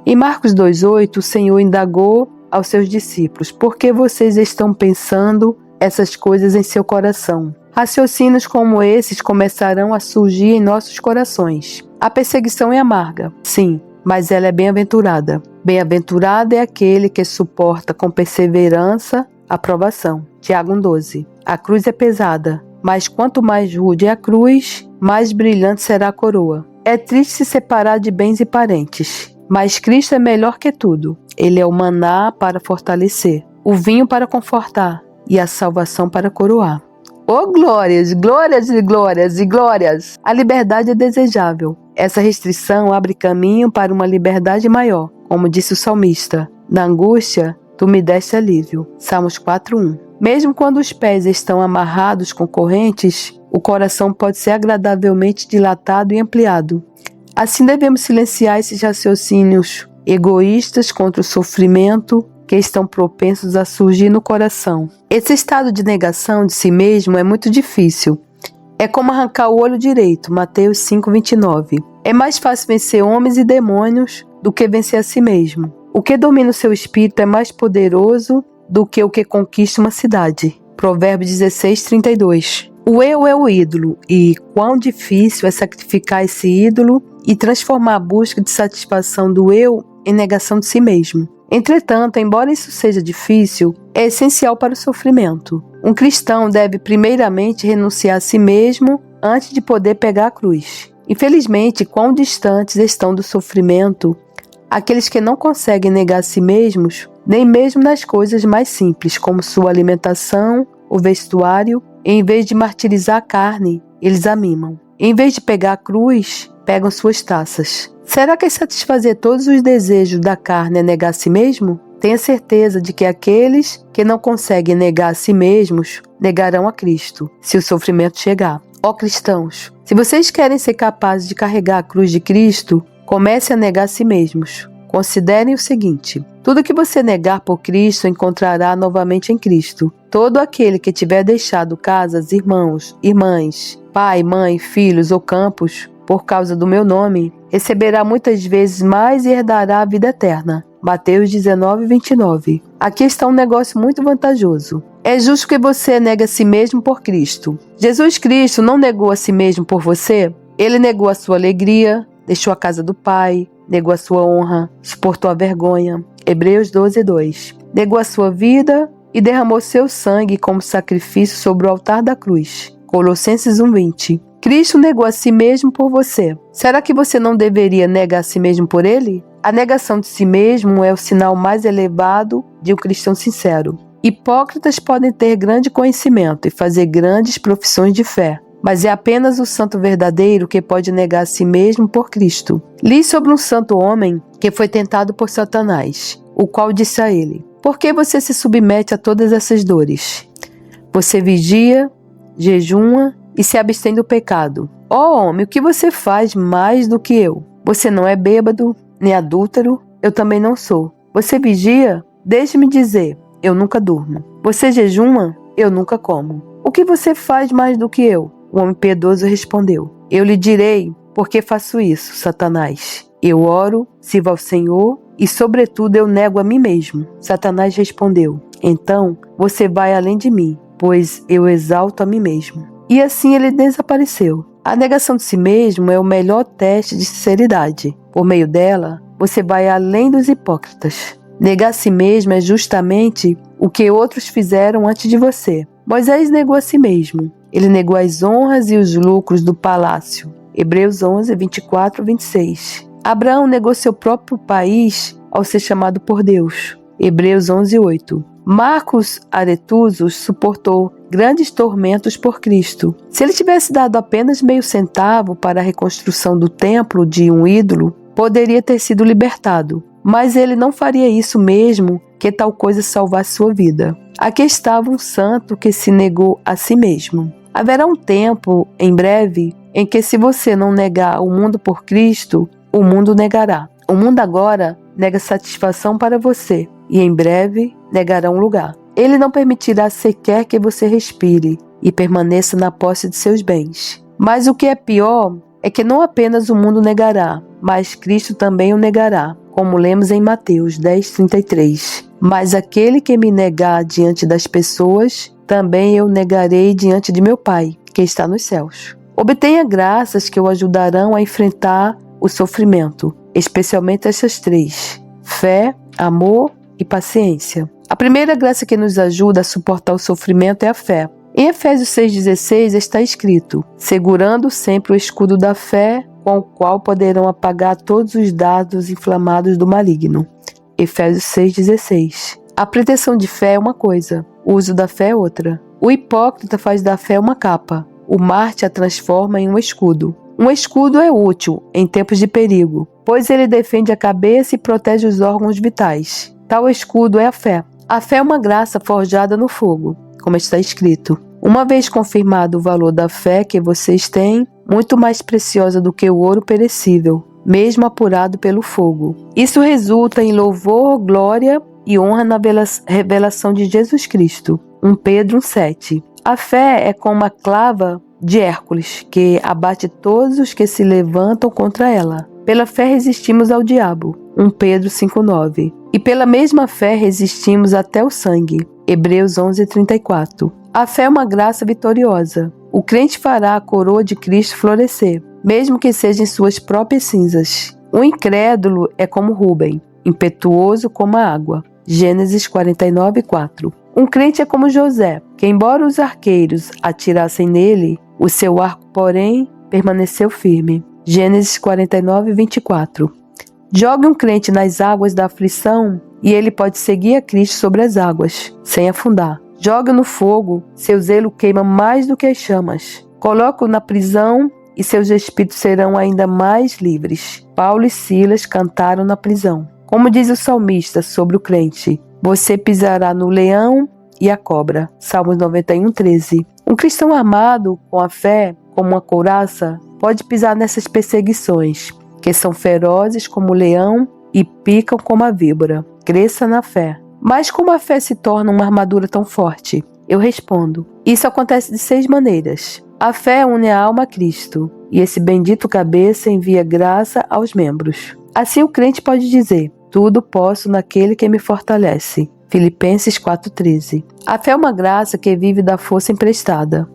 Em Marcos 2:8, o Senhor indagou aos seus discípulos: por que vocês estão pensando essas coisas em seu coração? Raciocínios como esses começarão a surgir em nossos corações. A perseguição é amarga, sim, mas ela é bem-aventurada. Bem-aventurado é aquele que suporta com perseverança a provação. Tiago 1:12. A cruz é pesada, mas quanto mais rude é a cruz, mais brilhante será a coroa. É triste se separar de bens e parentes, mas Cristo é melhor que tudo. Ele é o maná para fortalecer, o vinho para confortar e a salvação para coroar. Oh, glórias, glórias e glórias e glórias! A liberdade é desejável. Essa restrição abre caminho para uma liberdade maior. Como disse o salmista, na angústia, tu me deste alívio. Salmos 4:1. Mesmo quando os pés estão amarrados com correntes, o coração pode ser agradavelmente dilatado e ampliado. Assim devemos silenciar esses raciocínios egoístas contra o sofrimento que estão propensos a surgir no coração. Esse estado de negação de si mesmo é muito difícil. É como arrancar o olho direito, Mateus 5:29. É mais fácil vencer homens e demônios do que vencer a si mesmo. O que domina o seu espírito é mais poderoso do que o que conquista uma cidade. Provérbios 16:32. O eu é o ídolo, e quão difícil é sacrificar esse ídolo e transformar a busca de satisfação do eu em negação de si mesmo. Entretanto, embora isso seja difícil, é essencial para o sofrimento. Um cristão deve primeiramente renunciar a si mesmo antes de poder pegar a cruz. Infelizmente, quão distantes estão do sofrimento aqueles que não conseguem negar a si mesmos, nem mesmo nas coisas mais simples, como sua alimentação, o vestuário. Em vez de martirizar a carne, eles a mimam. Em vez de pegar a cruz, pegam suas taças. Será que satisfazer todos os desejos da carne é negar a si mesmo? Tenha certeza de que aqueles que não conseguem negar a si mesmos, negarão a Cristo, se o sofrimento chegar. Ó cristãos, se vocês querem ser capazes de carregar a cruz de Cristo, comece a negar a si mesmos. Considerem o seguinte: tudo que você negar por Cristo encontrará novamente em Cristo. Todo aquele que tiver deixado casas, irmãos, irmãs, pai, mãe, filhos ou campos, por causa do meu nome, receberá muitas vezes mais e herdará a vida eterna. Mateus 19:29. Aqui está um negócio muito vantajoso. É justo que você negue a si mesmo por Cristo. Jesus Cristo não negou a si mesmo por você. Ele negou a sua alegria, deixou a casa do Pai, negou a sua honra, suportou a vergonha. Hebreus 12:2. Negou a sua vida e derramou seu sangue como sacrifício sobre o altar da cruz. Colossenses 1:20. Cristo negou a si mesmo por você. Será que você não deveria negar a si mesmo por ele? A negação de si mesmo é o sinal mais elevado de um cristão sincero. Hipócritas podem ter grande conhecimento e fazer grandes profissões de fé, mas é apenas o santo verdadeiro que pode negar a si mesmo por Cristo. Li sobre um santo homem que foi tentado por Satanás, o qual disse a ele: por que você se submete a todas essas dores? Você vigia, jejuma e se abstém do pecado. Ó homem, o que você faz mais do que eu? Você não é bêbado, nem adúltero, eu também não sou. Você vigia? Deixe-me dizer, eu nunca durmo. Você jejuma? Eu nunca como. O que você faz mais do que eu? O homem piedoso respondeu: eu lhe direi por que faço isso, Satanás. Eu oro, sirvo ao Senhor e, sobretudo, eu nego a mim mesmo. Satanás respondeu: então você vai além de mim, pois eu exalto a mim mesmo. E assim ele desapareceu. A negação de si mesmo é o melhor teste de sinceridade. Por meio dela, você vai além dos hipócritas. Negar a si mesmo é justamente o que outros fizeram antes de você. Moisés negou a si mesmo. Ele negou as honras e os lucros do palácio. Hebreus 11:24-26. Abraão negou seu próprio país ao ser chamado por Deus. Hebreus 11:8. Marcos Aretusos suportou grandes tormentos por Cristo. Se ele tivesse dado apenas meio centavo para a reconstrução do templo de um ídolo, poderia ter sido libertado. Mas ele não faria isso mesmo que tal coisa salvasse sua vida. Aqui estava um santo que se negou a si mesmo. Haverá um tempo, em breve, em que se você não negar o mundo por Cristo, o mundo negará. O mundo agora nega satisfação para você e em breve negará um lugar. Ele não permitirá sequer que você respire e permaneça na posse de seus bens. Mas o que é pior é que não apenas o mundo negará, mas Cristo também o negará, como lemos em Mateus 10:33. Mas aquele que me negar diante das pessoas, também eu negarei diante de meu Pai, que está nos céus. Obtenha graças que o ajudarão a enfrentar o sofrimento, especialmente essas três: fé, amor e paciência. A primeira graça que nos ajuda a suportar o sofrimento é a fé. Em Efésios 6,16 está escrito: segurando sempre o escudo da fé, com o qual poderão apagar todos os dardos inflamados do maligno. Efésios 6,16. A pretensão de fé é uma coisa, o uso da fé é outra. O hipócrita faz da fé uma capa, o mártir a transforma em um escudo. Um escudo é útil em tempos de perigo, pois ele defende a cabeça e protege os órgãos vitais. Tal escudo é a fé. A fé é uma graça forjada no fogo, como está escrito: uma vez confirmado o valor da fé que vocês têm, muito mais preciosa do que o ouro perecível, mesmo apurado pelo fogo. Isso resulta em louvor, glória e honra na revelação de Jesus Cristo. 1 Pedro 1,7. A fé é como a clava de Hércules, que abate todos os que se levantam contra ela. Pela fé resistimos ao diabo. 1 Pedro 5,9. E pela mesma fé resistimos até o sangue. Hebreus 11:34. A fé é uma graça vitoriosa. O crente fará a coroa de Cristo florescer, mesmo que seja em suas próprias cinzas. O incrédulo é como Rúben, impetuoso como a água. Gênesis 49:4. Um crente é como José, que embora os arqueiros atirassem nele, o seu arco, porém, permaneceu firme. Gênesis 49:24. Jogue um crente nas águas da aflição e ele pode seguir a Cristo sobre as águas, sem afundar. Jogue-o no fogo, seu zelo queima mais do que as chamas. Coloque-o na prisão e seus espíritos serão ainda mais livres. Paulo e Silas cantaram na prisão. Como diz o salmista sobre o crente: você pisará no leão e a cobra. Salmos 91:13. Um cristão armado com a fé, como uma couraça, pode pisar nessas perseguições, que são ferozes como o leão e picam como a víbora. Cresça na fé. Mas como a fé se torna uma armadura tão forte? Eu respondo: isso acontece de 6 maneiras. A fé une a alma a Cristo, e esse bendito cabeça envia graça aos membros. Assim o crente pode dizer: tudo posso naquele que me fortalece. Filipenses 4:13. A fé é uma graça que vive da força emprestada.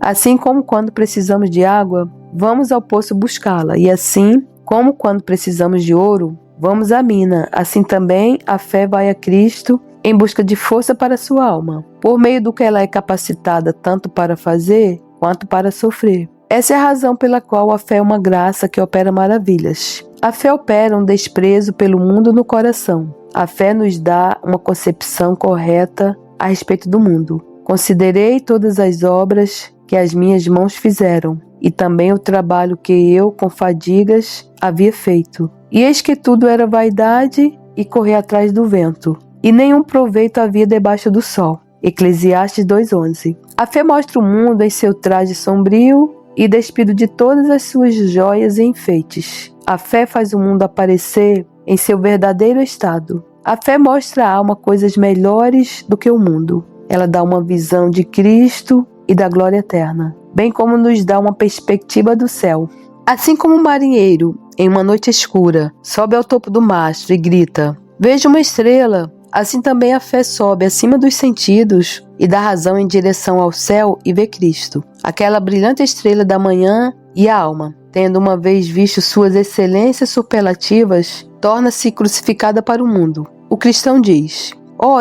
Assim como quando precisamos de água, vamos ao poço buscá-la, e assim como quando precisamos de ouro, vamos à mina. Assim também a fé vai a Cristo em busca de força para sua alma, por meio do que ela é capacitada tanto para fazer quanto para sofrer. Essa é a razão pela qual a fé é uma graça que opera maravilhas. A fé opera um desprezo pelo mundo no coração. A fé nos dá uma concepção correta a respeito do mundo. Considerei todas as obras que as minhas mãos fizeram, e também o trabalho que eu, com fadigas, havia feito. E eis que tudo era vaidade e correr atrás do vento, e nenhum proveito havia debaixo do sol. Eclesiastes 2:11. A fé mostra o mundo em seu traje sombrio e despido de todas as suas joias e enfeites. A fé faz o mundo aparecer em seu verdadeiro estado. A fé mostra à alma coisas melhores do que o mundo. Ela dá uma visão de Cristo e da glória eterna, bem como nos dá uma perspectiva do céu. Assim como um marinheiro, em uma noite escura, sobe ao topo do mastro e grita: veja uma estrela, assim também a fé sobe acima dos sentidos e da razão em direção ao céu e vê Cristo, aquela brilhante estrela da manhã, e a alma, tendo uma vez visto suas excelências superlativas, torna-se crucificada para o mundo. O cristão diz: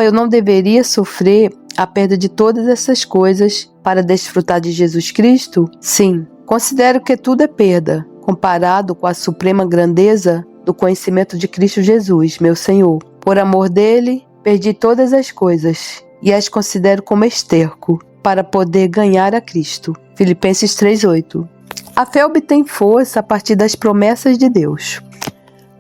eu não deveria sofrer a perda de todas essas coisas para desfrutar de Jesus Cristo? Sim, considero que tudo é perda, comparado com a suprema grandeza do conhecimento de Cristo Jesus, meu Senhor. Por amor dele, perdi todas as coisas e as considero como esterco para poder ganhar a Cristo. Filipenses 3:8. A fé obtém força a partir das promessas de Deus.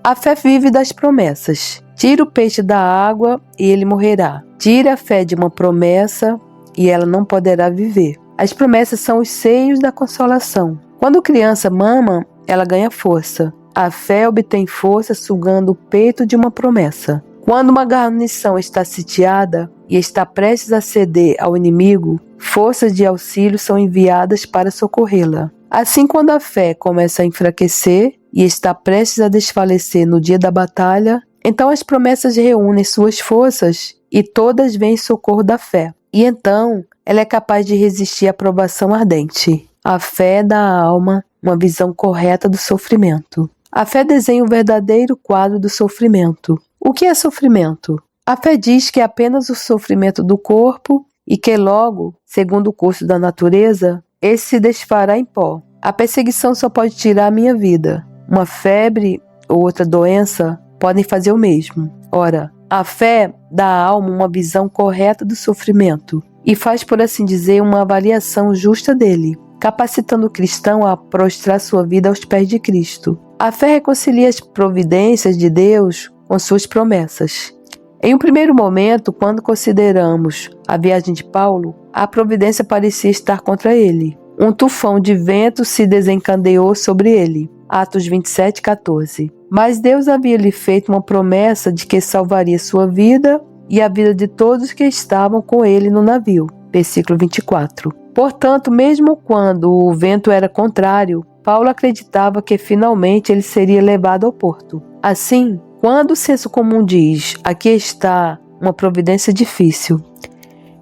A fé vive das promessas. Tira o peixe da água e ele morrerá. Tira a fé de uma promessa e ela não poderá viver. As promessas são os seios da consolação. Quando criança mama, ela ganha força. A fé obtém força sugando o peito de uma promessa. Quando uma guarnição está sitiada e está prestes a ceder ao inimigo, forças de auxílio são enviadas para socorrê-la. Assim, quando a fé começa a enfraquecer e está prestes a desfalecer no dia da batalha, então as promessas reúnem suas forças e todas vêm em socorro da fé. E então ela é capaz de resistir à provação ardente. A fé dá à alma uma visão correta do sofrimento. A fé desenha o verdadeiro quadro do sofrimento. O que é sofrimento? A fé diz que é apenas o sofrimento do corpo e que logo, segundo o curso da natureza, esse se desfará em pó. A perseguição só pode tirar a minha vida. Uma febre ou outra doença podem fazer o mesmo. Ora, a fé dá à alma uma visão correta do sofrimento e faz, por assim dizer, uma avaliação justa dele, capacitando o cristão a prostrar sua vida aos pés de Cristo. A fé reconcilia as providências de Deus com suas promessas. Em um primeiro momento, quando consideramos a viagem de Paulo, a providência parecia estar contra ele. Um tufão de vento se desencadeou sobre ele. Atos 27:14. Mas Deus havia lhe feito uma promessa de que salvaria sua vida e a vida de todos que estavam com ele no navio. Versículo 24. Portanto, mesmo quando o vento era contrário, Paulo acreditava que finalmente ele seria levado ao porto. Assim, quando o senso comum diz, aqui está uma providência difícil,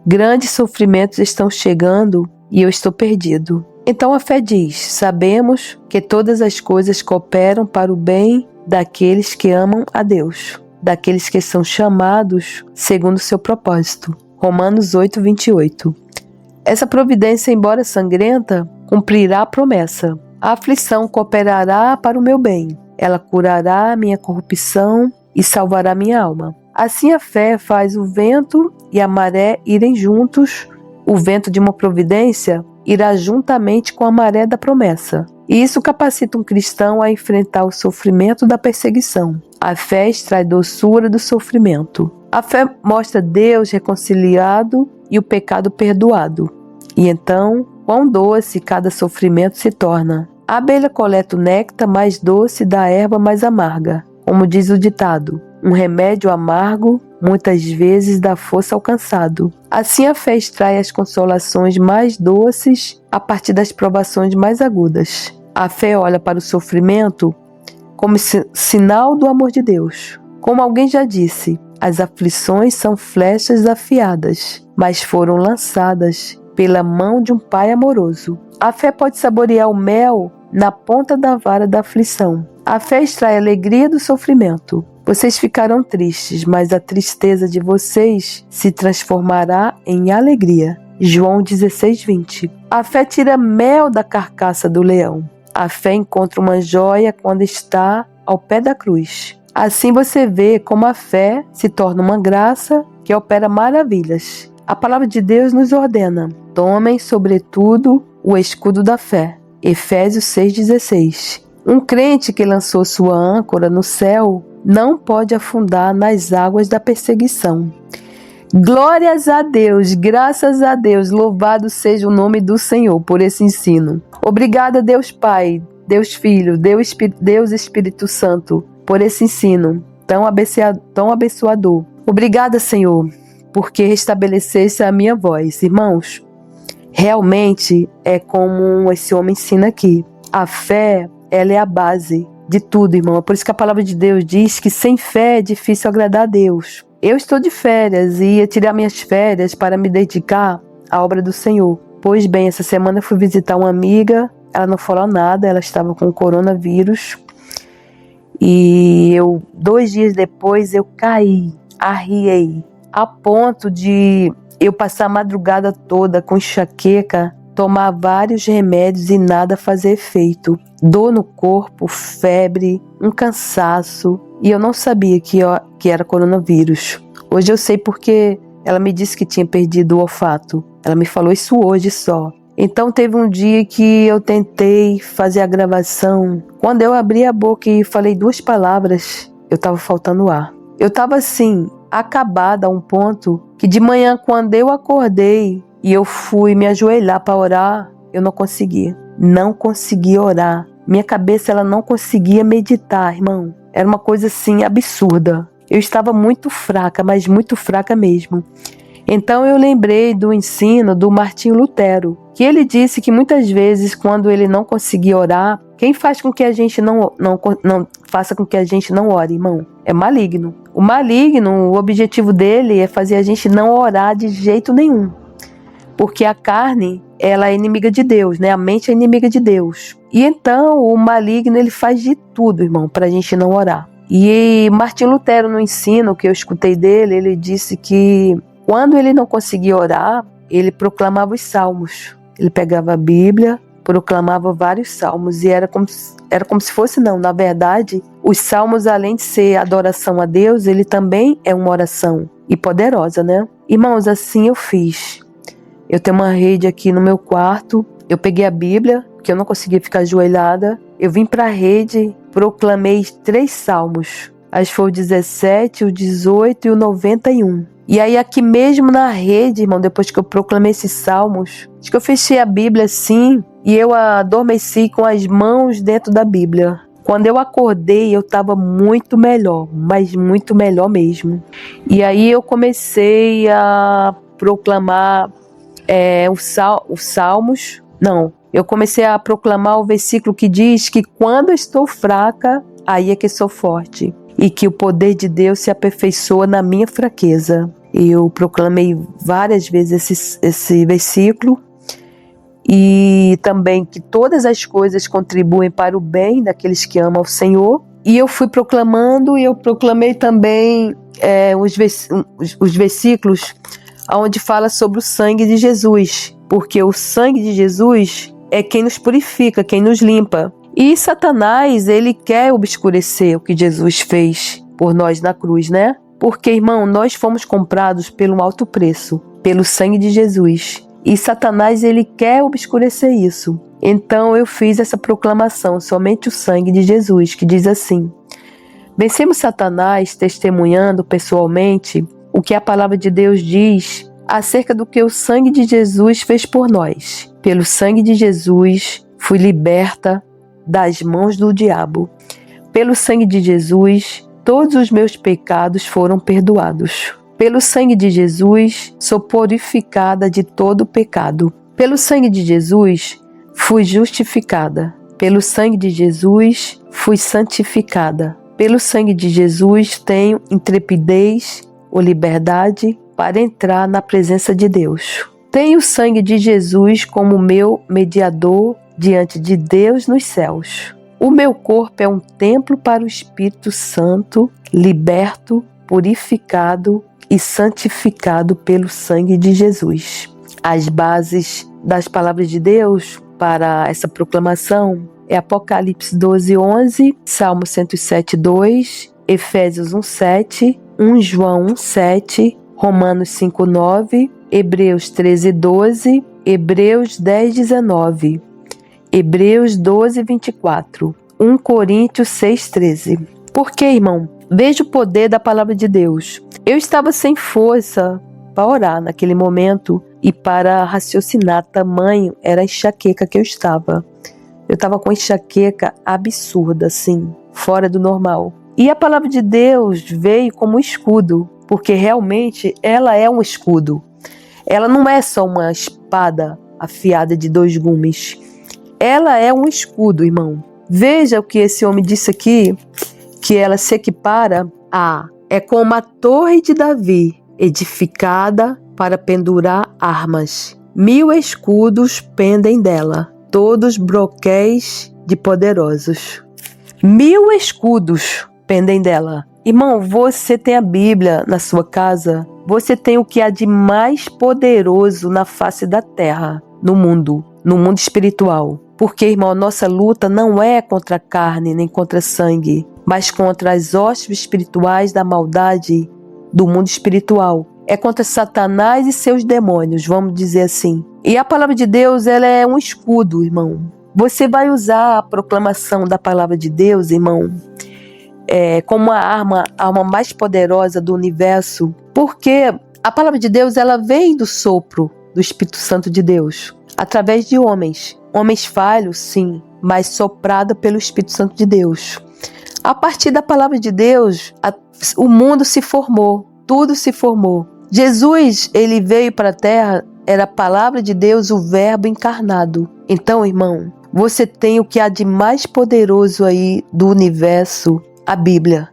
grandes sofrimentos estão chegando e eu estou perdido. Então a fé diz, sabemos que todas as coisas cooperam para o bem daqueles que amam a Deus, daqueles que são chamados segundo o seu propósito. Romanos 8:28. Essa providência, embora sangrenta, cumprirá a promessa. A aflição cooperará para o meu bem. Ela curará a minha corrupção e salvará minha alma. Assim a fé faz o vento e a maré irem juntos. O vento de uma providência irá juntamente com a maré da promessa. E isso capacita um cristão a enfrentar o sofrimento da perseguição. A fé extrai doçura do sofrimento. A fé mostra Deus reconciliado e o pecado perdoado. E então, quão doce cada sofrimento se torna. A abelha coleta o néctar mais doce da erva mais amarga. Como diz o ditado, um remédio amargo muitas vezes dá força ao cansado. Assim a fé extrai as consolações mais doces a partir das provações mais agudas. A fé olha para o sofrimento como sinal do amor de Deus. Como alguém já disse, as aflições são flechas afiadas, mas foram lançadas pela mão de um Pai amoroso. A fé pode saborear o mel na ponta da vara da aflição. A fé extrai a alegria do sofrimento. Vocês ficarão tristes, mas a tristeza de vocês se transformará em alegria. João 16:20. A fé tira mel da carcaça do leão. A fé encontra uma joia quando está ao pé da cruz. Assim você vê como a fé se torna uma graça que opera maravilhas. A palavra de Deus nos ordena: tomem, sobretudo, o escudo da fé. Efésios 6:16. Um crente que lançou sua âncora no céu não pode afundar nas águas da perseguição. Glórias a Deus, graças a Deus, louvado seja o nome do Senhor por esse ensino. Obrigada, Deus Pai, Deus Filho, Deus Espírito Santo, por esse ensino tão abençoador. Obrigada, Senhor, porque restabelecesse a minha voz. Irmãos, realmente é como esse homem ensina aqui. A fé, ela é a base de tudo, irmão. É por isso que a palavra de Deus diz que sem fé é difícil agradar a Deus. Eu estou de férias e ia tirar minhas férias para me dedicar à obra do Senhor. Pois bem, essa semana eu fui visitar uma amiga, ela não falou nada, ela estava com coronavírus. E 2 dias depois eu caí, arriei, a ponto de eu passar a madrugada toda com enxaqueca, tomar vários remédios e nada fazer efeito. Dor no corpo, febre, um cansaço. E eu não sabia que era coronavírus. Hoje eu sei porque ela me disse que tinha perdido o olfato. Ela me falou isso hoje só. Então teve um dia que eu tentei fazer a gravação. Quando eu abri a boca e falei 2 palavras, eu estava faltando ar. Eu estava assim, acabada a um ponto que de manhã, quando eu acordei e eu fui me ajoelhar para orar, eu não conseguia. Não conseguia orar. Minha cabeça ela não conseguia meditar, irmão. Era uma coisa assim absurda. eu estava muito fraca, mas muito fraca mesmo. Então eu lembrei do ensino do Martinho Lutero, que ele disse que muitas vezes, quando ele não conseguia orar, quem faz com que a gente não faça com que a gente não ore, irmão? É maligno. O maligno, o objetivo dele é fazer a gente não orar de jeito nenhum. Porque a carne, ela é inimiga de Deus, né? A mente é inimiga de Deus. E então o maligno, ele faz de tudo, irmão, para a gente não orar. E Martinho Lutero, no ensino que eu escutei dele, ele disse que quando ele não conseguia orar, ele proclamava os salmos. Ele pegava a Bíblia, proclamava vários salmos, e era como se fosse, não, na verdade, os salmos, além de ser adoração a Deus, ele também é uma oração, e poderosa, né? Irmãos, assim eu fiz. Eu tenho uma rede aqui no meu quarto, eu peguei a Bíblia, porque eu não conseguia ficar ajoelhada, eu vim para a rede, proclamei 3 salmos, acho que foi o 17, o 18 e o 91. E aí aqui mesmo na rede, irmão, depois que eu proclamei esses salmos, acho que eu fechei a Bíblia assim e eu adormeci com as mãos dentro da Bíblia. Quando eu acordei, eu estava muito melhor, mas muito melhor mesmo. E aí eu comecei a proclamar os salmos. Não, eu comecei a proclamar o versículo que diz que quando eu estou fraca, aí é que sou forte. E que o poder de Deus se aperfeiçoa na minha fraqueza. Eu proclamei várias vezes esse versículo. E também que todas as coisas contribuem para o bem daqueles que amam ao Senhor. E eu fui proclamando, e eu proclamei também os versículos onde fala sobre o sangue de Jesus. Porque o sangue de Jesus é quem nos purifica, quem nos limpa. E Satanás, ele quer obscurecer o que Jesus fez por nós na cruz, né? Porque, irmão, nós fomos comprados pelo alto preço, pelo sangue de Jesus. E Satanás, ele quer obscurecer isso. Então eu fiz essa proclamação, somente o sangue de Jesus, que diz assim: vencemos Satanás testemunhando pessoalmente o que a palavra de Deus diz acerca do que o sangue de Jesus fez por nós. Pelo sangue de Jesus, fui liberta das mãos do diabo. Pelo sangue de Jesus, todos os meus pecados foram perdoados. Pelo sangue de Jesus, sou purificada de todo pecado. Pelo sangue de Jesus, fui justificada. Pelo sangue de Jesus, fui santificada. Pelo sangue de Jesus, tenho intrepidez ou liberdade para entrar na presença de Deus. Tenho o sangue de Jesus como meu mediador diante de Deus nos céus. O meu corpo é um templo para o Espírito Santo, liberto, purificado e santificado pelo sangue de Jesus. As bases das palavras de Deus para essa proclamação é Apocalipse 12:11, Salmo 107:2, Efésios 1:7, 1 João 1:7, Romanos 5:9, Hebreus 13:12, Hebreus 10:19, Hebreus 12:24, 1 Coríntios 6:13. Por que, irmão? Veja o poder da palavra de Deus. Eu estava sem força para orar naquele momento e para raciocinar, tamanho era a enxaqueca que eu estava. Eu estava com enxaqueca absurda, assim, fora do normal. E a palavra de Deus veio como um escudo, porque realmente ela é um escudo. Ela não é só uma espada afiada de 2 gumes. Ela é um escudo, irmão. Veja o que esse homem disse aqui, que ela se equipara é como a torre de Davi, edificada para pendurar armas. 1000 escudos pendem dela, todos broquéis de poderosos. 1000 escudos pendem dela. Irmão, você tem a Bíblia na sua casa, você tem o que há de mais poderoso na face da terra, no mundo espiritual. Porque, irmão, a nossa luta não é contra a carne nem contra sangue, mas contra as hostes espirituais da maldade do mundo espiritual. É contra Satanás e seus demônios, vamos dizer assim. E a palavra de Deus, ela é um escudo, irmão. Você vai usar a proclamação da palavra de Deus, irmão, como a arma mais poderosa do universo, porque a palavra de Deus, ela vem do sopro do Espírito Santo de Deus, através de homens falhos, sim, mas soprada pelo Espírito Santo de Deus. A partir da palavra de Deus, o mundo se formou, tudo se formou. Jesus, ele veio para a terra, era a palavra de Deus, o verbo encarnado. Então, irmão, você tem o que há de mais poderoso aí do universo, a Bíblia,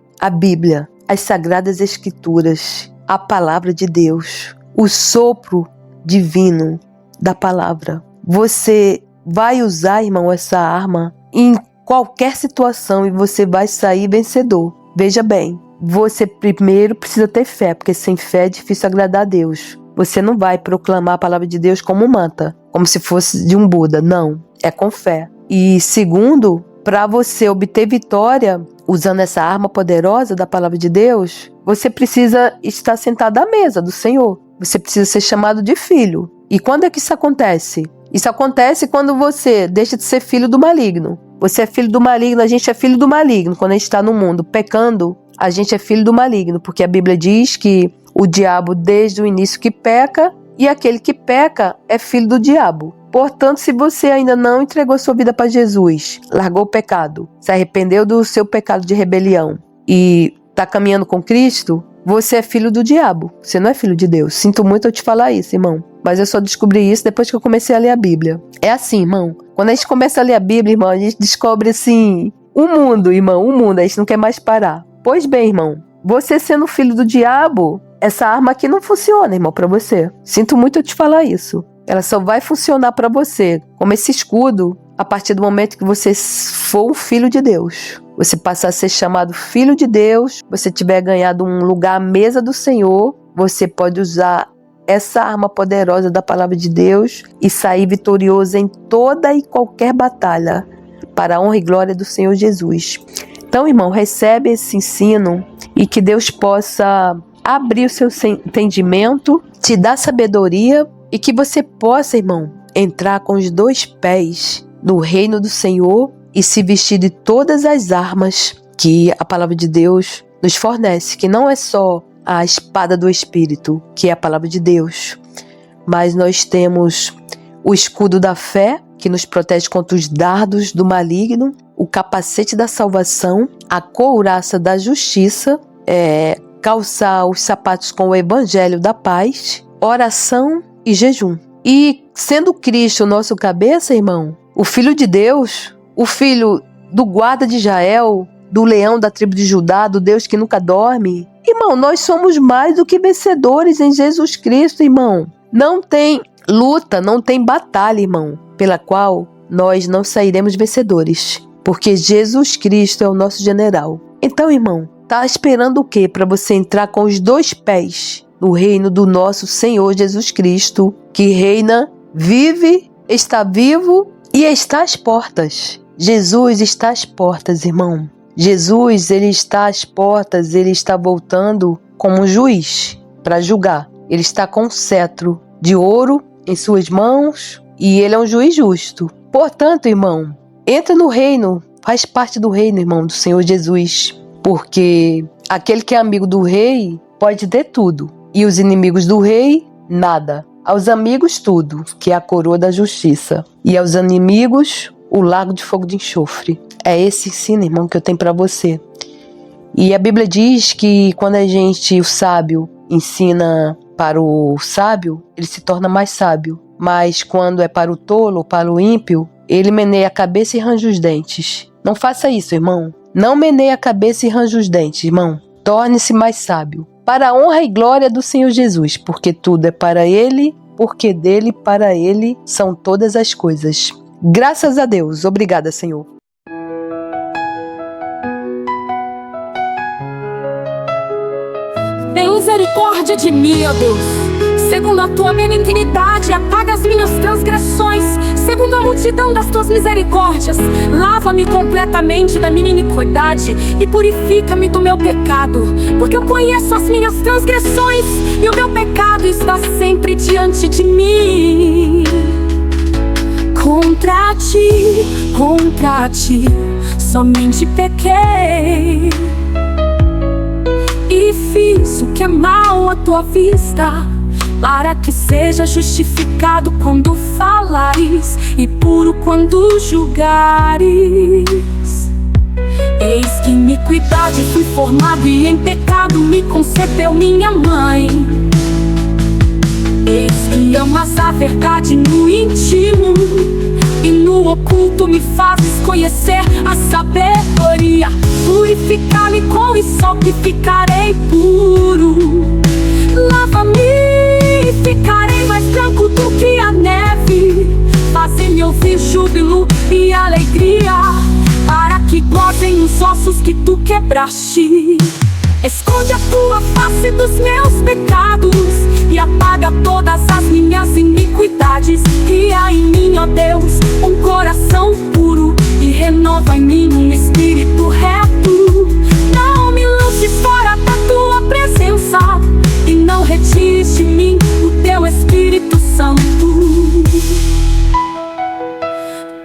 as Sagradas Escrituras, a palavra de Deus, o sopro divino da palavra. Você vai usar, irmão, essa arma em qualquer situação e você vai sair vencedor. Veja bem, você primeiro precisa ter fé, porque sem fé é difícil agradar a Deus. Você não vai proclamar a palavra de Deus como manta, como se fosse de um Buda. Não, é com fé. E segundo, para você obter vitória usando essa arma poderosa da palavra de Deus, você precisa estar sentado à mesa do Senhor. Você precisa ser chamado de filho. E quando é que isso acontece? Isso acontece quando você deixa de ser filho do maligno. Você é filho do maligno, a gente é filho do maligno. Quando a gente está no mundo pecando, a gente é filho do maligno, porque a Bíblia diz que o diabo desde o início que peca, e aquele que peca é filho do diabo. Portanto, se você ainda não entregou sua vida para Jesus, largou o pecado, se arrependeu do seu pecado de rebelião e está caminhando com Cristo, você é filho do diabo, você não é filho de Deus. Sinto muito eu te falar isso, irmão, mas eu só descobri isso depois que eu comecei a ler a Bíblia. É assim, irmão, quando a gente começa a ler a Bíblia, irmão, a gente descobre assim, o mundo, irmão, o mundo, a gente não quer mais parar. Pois bem, irmão, você sendo filho do diabo, essa arma aqui não funciona, irmão, para você. Sinto muito eu te falar isso. Ela só vai funcionar para você como esse escudo a partir do momento que você for um filho de Deus. Você passar a ser chamado filho de Deus, você tiver ganhado um lugar à mesa do Senhor, você pode usar essa arma poderosa da palavra de Deus e sair vitorioso em toda e qualquer batalha para a honra e glória do Senhor Jesus. Então, irmão, recebe esse ensino e que Deus possa abrir o seu entendimento, te dar sabedoria e que você possa, irmão, entrar com os 2 pés no reino do Senhor e se vestir de todas as armas que a palavra de Deus nos fornece, que não é só a espada do Espírito, que é a palavra de Deus, mas nós temos o escudo da fé, que nos protege contra os dardos do maligno, o capacete da salvação, a couraça da justiça, calçar os sapatos com o evangelho da paz, oração e jejum. E sendo Cristo o nosso cabeça, irmão, o Filho de Deus, o Filho do guarda de Israel, do leão da tribo de Judá, do Deus que nunca dorme, irmão, nós somos mais do que vencedores em Jesus Cristo, irmão. Não tem luta, não tem batalha, irmão, pela qual nós não sairemos vencedores, porque Jesus Cristo é o nosso general. Então, irmão, tá esperando o quê para você entrar com os 2 pés no reino do nosso Senhor Jesus Cristo, que reina, vive, está vivo e está às portas. Jesus está às portas, irmão. Jesus, ele está às portas, ele está voltando como um juiz para julgar. Ele está com um cetro de ouro em suas mãos e ele é um juiz justo. Portanto, irmão, entra no reino, faz parte do reino, irmão, do Senhor Jesus. Porque aquele que é amigo do rei pode ter tudo, e os inimigos do rei, nada. Aos amigos, tudo, que é a coroa da justiça. E aos inimigos, o lago de fogo de enxofre. É esse ensino, irmão, que eu tenho para você. E a Bíblia diz que quando o sábio, ensina para o sábio, ele se torna mais sábio. Mas quando é para o tolo ou para o ímpio, ele meneia a cabeça e range os dentes. Não faça isso, irmão. Não meneie a cabeça e range os dentes, irmão. Torne-se mais sábio. Para a honra e glória do Senhor Jesus, porque tudo é para Ele, porque dele para Ele são todas as coisas. Graças a Deus. Obrigada, Senhor. Tem misericórdia de mim, ó Deus. Segundo a tua benignidade, apaga as minhas transgressões. Segundo a multidão das tuas misericórdias, lava-me completamente da minha iniquidade e purifica-me do meu pecado. Porque eu conheço as minhas transgressões e o meu pecado está sempre diante de mim. Contra ti, somente pequei e fiz o que é mal à tua vista, para que seja justificado quando falares e puro quando julgares. Eis que iniquidade fui formado e em pecado me concebeu minha mãe. Eis que amas a verdade no íntimo e no oculto me fazes conhecer a sabedoria. Purificar-me com hisope e ficarei puro. Lava-me e ficarei mais branco do que a neve. Faze-me ouvir júbilo e alegria, para que gozem os ossos que tu quebraste. Esconde a tua face dos meus pecados e apaga todas as minhas iniquidades. Cria em mim, ó Deus, um coração puro e renova em mim um espírito reto. Não me lances fora da tua presença e não retires de mim o teu Espírito Santo.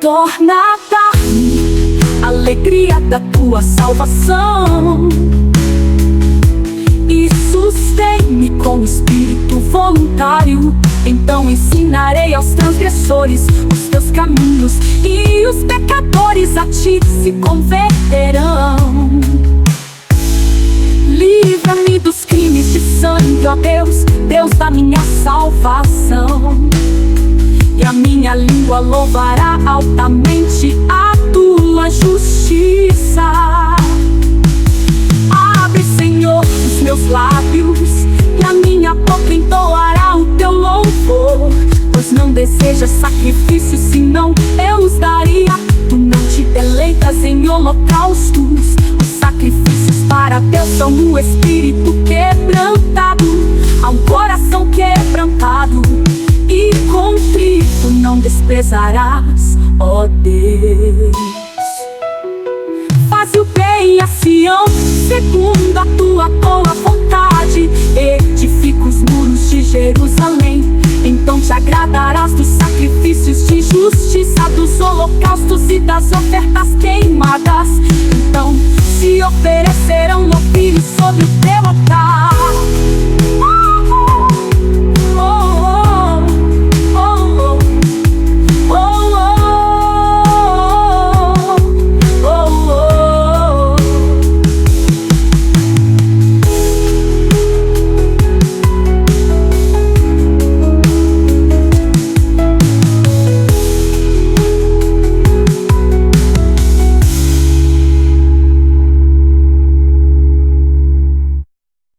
Torna a dar-me a alegria da tua salvação e sustém-me com espírito voluntário. Então ensinarei aos transgressores os teus caminhos, e os pecadores a ti se converterão. Livra-me dos crimes de sangue, ó Deus, Deus da minha salvação. E a minha língua louvará altamente a tua justiça. Abre, Senhor, os meus lábios, e a minha boca entoará o teu louvor. Pois não desejas sacrifícios, senão eu os daria. Tu não te deleitas em holocaustos. Os sacrifícios para Deus são o espírito quebrantado. Há um coração quebrantado e contrito não desprezarás, ó Deus. Faz o bem a Sião, segundo a tua boa vontade. Edifica os muros de Jerusalém. Então te agradarás dos sacrifícios de justiça, dos holocaustos e das ofertas